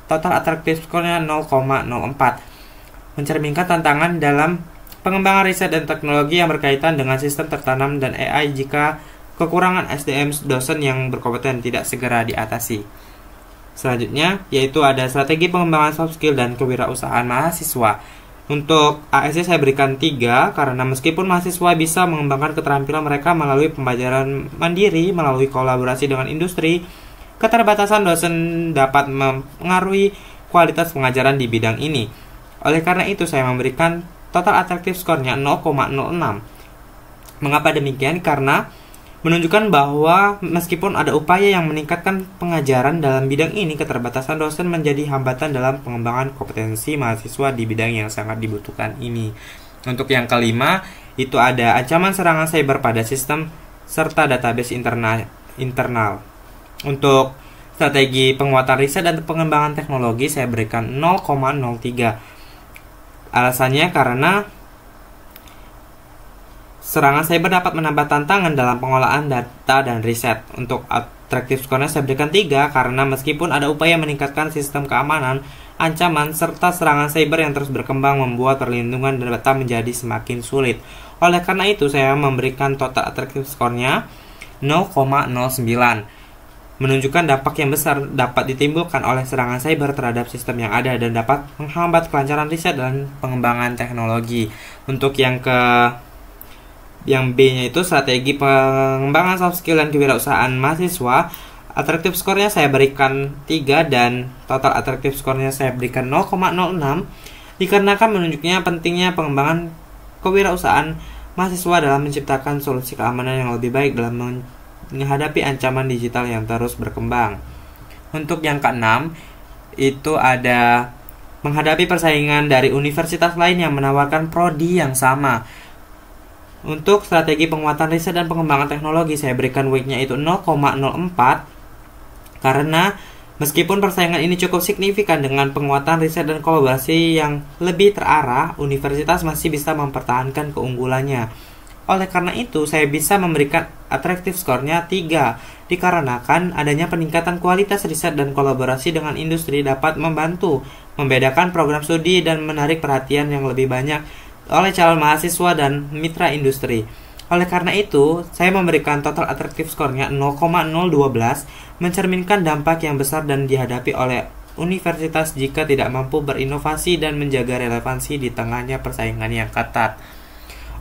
total attractive score-nya 0,04, mencerminkan tantangan dalam pengembangan riset dan teknologi yang berkaitan dengan sistem tertanam dan AI jika kekurangan SDM dosen yang berkompeten tidak segera diatasi. Selanjutnya, yaitu ada strategi pengembangan soft skill dan kewirausahaan mahasiswa. Untuk ASC saya berikan 3 karena meskipun mahasiswa bisa mengembangkan keterampilan mereka melalui pembelajaran mandiri, melalui kolaborasi dengan industri, keterbatasan dosen dapat mempengaruhi kualitas pengajaran di bidang ini. Oleh karena itu saya memberikan total attractive score-nya 0,06. Mengapa demikian? Karena menunjukkan bahwa meskipun ada upaya yang meningkatkan pengajaran dalam bidang ini, keterbatasan dosen menjadi hambatan dalam pengembangan kompetensi mahasiswa di bidang yang sangat dibutuhkan ini. Untuk yang kelima, itu ada ancaman serangan cyber pada sistem serta database internal. Untuk strategi penguatan riset dan pengembangan teknologi saya berikan 0,03. Alasannya karena serangan cyber dapat menambah tantangan dalam pengolahan data dan riset. Untuk attractive score-nya saya berikan 3 karena meskipun ada upaya meningkatkan sistem keamanan, ancaman serta serangan cyber yang terus berkembang membuat perlindungan data menjadi semakin sulit. Oleh karena itu saya memberikan total attractive score-nya 0,09. Menunjukkan dampak yang besar dapat ditimbulkan oleh serangan cyber terhadap sistem yang ada dan dapat menghambat kelancaran riset dan pengembangan teknologi. Untuk yang B-nya itu strategi pengembangan soft skill dan kewirausahaan mahasiswa. Attractive score-nya saya berikan 3 dan total attractive score-nya saya berikan 0,06 dikarenakan menunjuknya pentingnya pengembangan kewirausahaan mahasiswa dalam menciptakan solusi keamanan yang lebih baik dalam menghadapi ancaman digital yang terus berkembang. Untuk yang keenam, itu ada menghadapi persaingan dari universitas lain yang menawarkan prodi yang sama. Untuk strategi penguatan riset dan pengembangan teknologi saya berikan weight-nya itu 0,04 karena meskipun persaingan ini cukup signifikan dengan penguatan riset dan kolaborasi yang lebih terarah, universitas masih bisa mempertahankan keunggulannya. Oleh karena itu, saya bisa memberikan attractive score-nya 3 dikarenakan adanya peningkatan kualitas riset dan kolaborasi dengan industri dapat membantu membedakan program studi dan menarik perhatian yang lebih banyak oleh calon mahasiswa dan mitra industri. Oleh karena itu, saya memberikan total attractive score-nya 0,012 mencerminkan dampak yang besar dan dihadapi oleh universitas jika tidak mampu berinovasi dan menjaga relevansi di tengahnya persaingan yang ketat.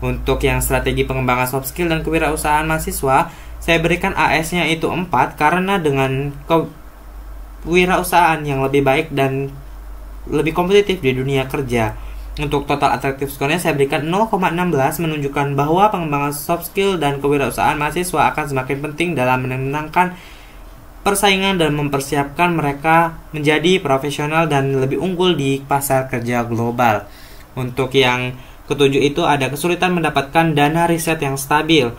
Untuk yang strategi pengembangan soft skill dan kewirausahaan mahasiswa, saya berikan AS-nya itu 4 karena dengan kewirausahaan yang lebih baik dan lebih kompetitif di dunia kerja. Untuk total attractive score-nya saya berikan 0,16 menunjukkan bahwa pengembangan soft skill dan kewirausahaan mahasiswa akan semakin penting dalam memenangkan persaingan dan mempersiapkan mereka menjadi profesional dan lebih unggul di pasar kerja global. Untuk yang ketujuh itu ada kesulitan mendapatkan dana riset yang stabil.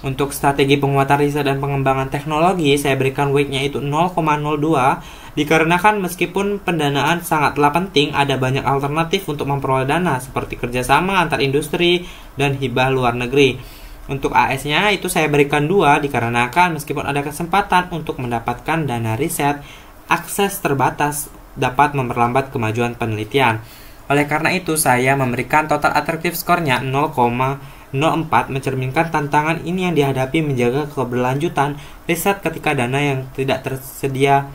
Untuk strategi penguatan riset dan pengembangan teknologi, saya berikan weight-nya itu 0,02 dikarenakan meskipun pendanaan sangatlah penting, ada banyak alternatif untuk memperoleh dana seperti kerjasama antar industri dan hibah luar negeri. Untuk AS-nya itu saya berikan 2 dikarenakan meskipun ada kesempatan untuk mendapatkan dana riset, akses terbatas dapat memperlambat kemajuan penelitian. Oleh karena itu, saya memberikan total attractive score-nya 0,04 mencerminkan tantangan ini yang dihadapi menjaga keberlanjutan riset ketika dana yang tidak tersedia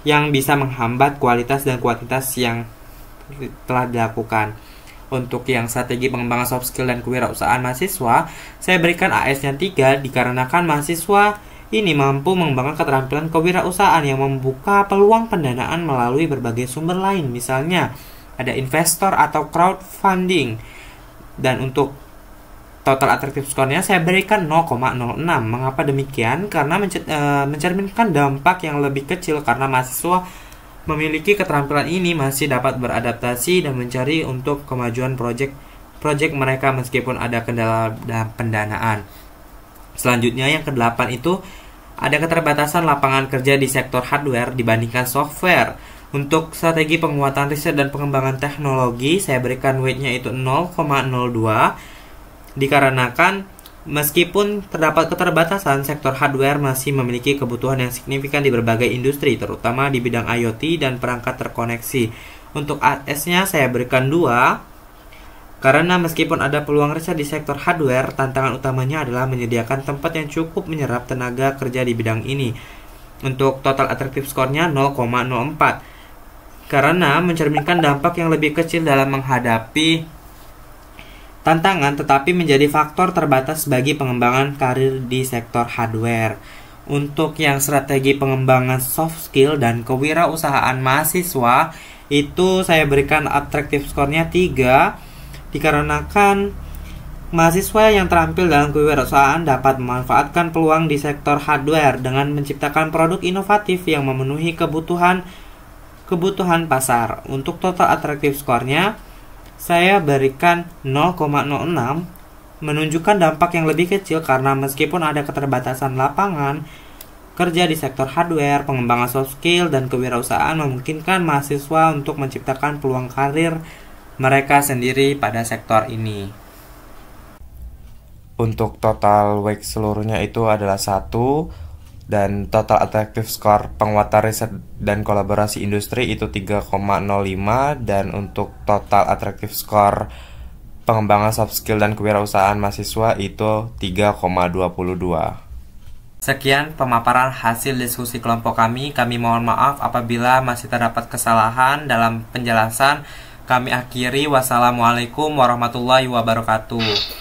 yang bisa menghambat kualitas dan kuantitas yang telah dilakukan. Untuk yang strategi pengembangan soft skill dan kewirausahaan mahasiswa, saya berikan AS-nya 3 dikarenakan mahasiswa ini mampu mengembangkan keterampilan kewirausahaan yang membuka peluang pendanaan melalui berbagai sumber lain. Misalnya, ada investor atau crowdfunding. Dan untuk total attractive score-nya saya berikan 0,06. Mengapa demikian? Karena mencerminkan dampak yang lebih kecil karena mahasiswa memiliki keterampilan ini masih dapat beradaptasi dan mencari untuk kemajuan proyek mereka meskipun ada kendala dalam pendanaan. Selanjutnya yang ke-8 itu ada keterbatasan lapangan kerja di sektor hardware dibandingkan software. Untuk strategi penguatan riset dan pengembangan teknologi saya berikan weight-nya itu 0,02 dikarenakan meskipun terdapat keterbatasan, sektor hardware masih memiliki kebutuhan yang signifikan di berbagai industri, terutama di bidang IoT dan perangkat terkoneksi. Untuk AS-nya saya berikan 2, karena meskipun ada peluang riset di sektor hardware, tantangan utamanya adalah menyediakan tempat yang cukup menyerap tenaga kerja di bidang ini. Untuk total attractive score-nya 0,04, karena mencerminkan dampak yang lebih kecil dalam menghadapi tantangan tetapi menjadi faktor terbatas bagi pengembangan karir di sektor hardware. Untuk yang strategi pengembangan soft skill dan kewirausahaan mahasiswa itu saya berikan attractive score-nya 3 dikarenakan mahasiswa yang terampil dalam kewirausahaan dapat memanfaatkan peluang di sektor hardware dengan menciptakan produk inovatif yang memenuhi kebutuhan pasar. Untuk total attractive score-nya saya berikan 0,06 menunjukkan dampak yang lebih kecil karena meskipun ada keterbatasan lapangan kerja di sektor hardware, pengembangan soft skill dan kewirausahaan memungkinkan mahasiswa untuk menciptakan peluang karir mereka sendiri pada sektor ini. Untuk total weight seluruhnya itu adalah 1, dan total attractive score penguatan riset dan kolaborasi industri itu 3,05, dan untuk total attractive score pengembangan soft skill dan kewirausahaan mahasiswa itu 3,22. Sekian pemaparan hasil diskusi kelompok kami. Kami mohon maaf apabila masih terdapat kesalahan dalam penjelasan. Kami akhiri. Wassalamualaikum warahmatullahi wabarakatuh.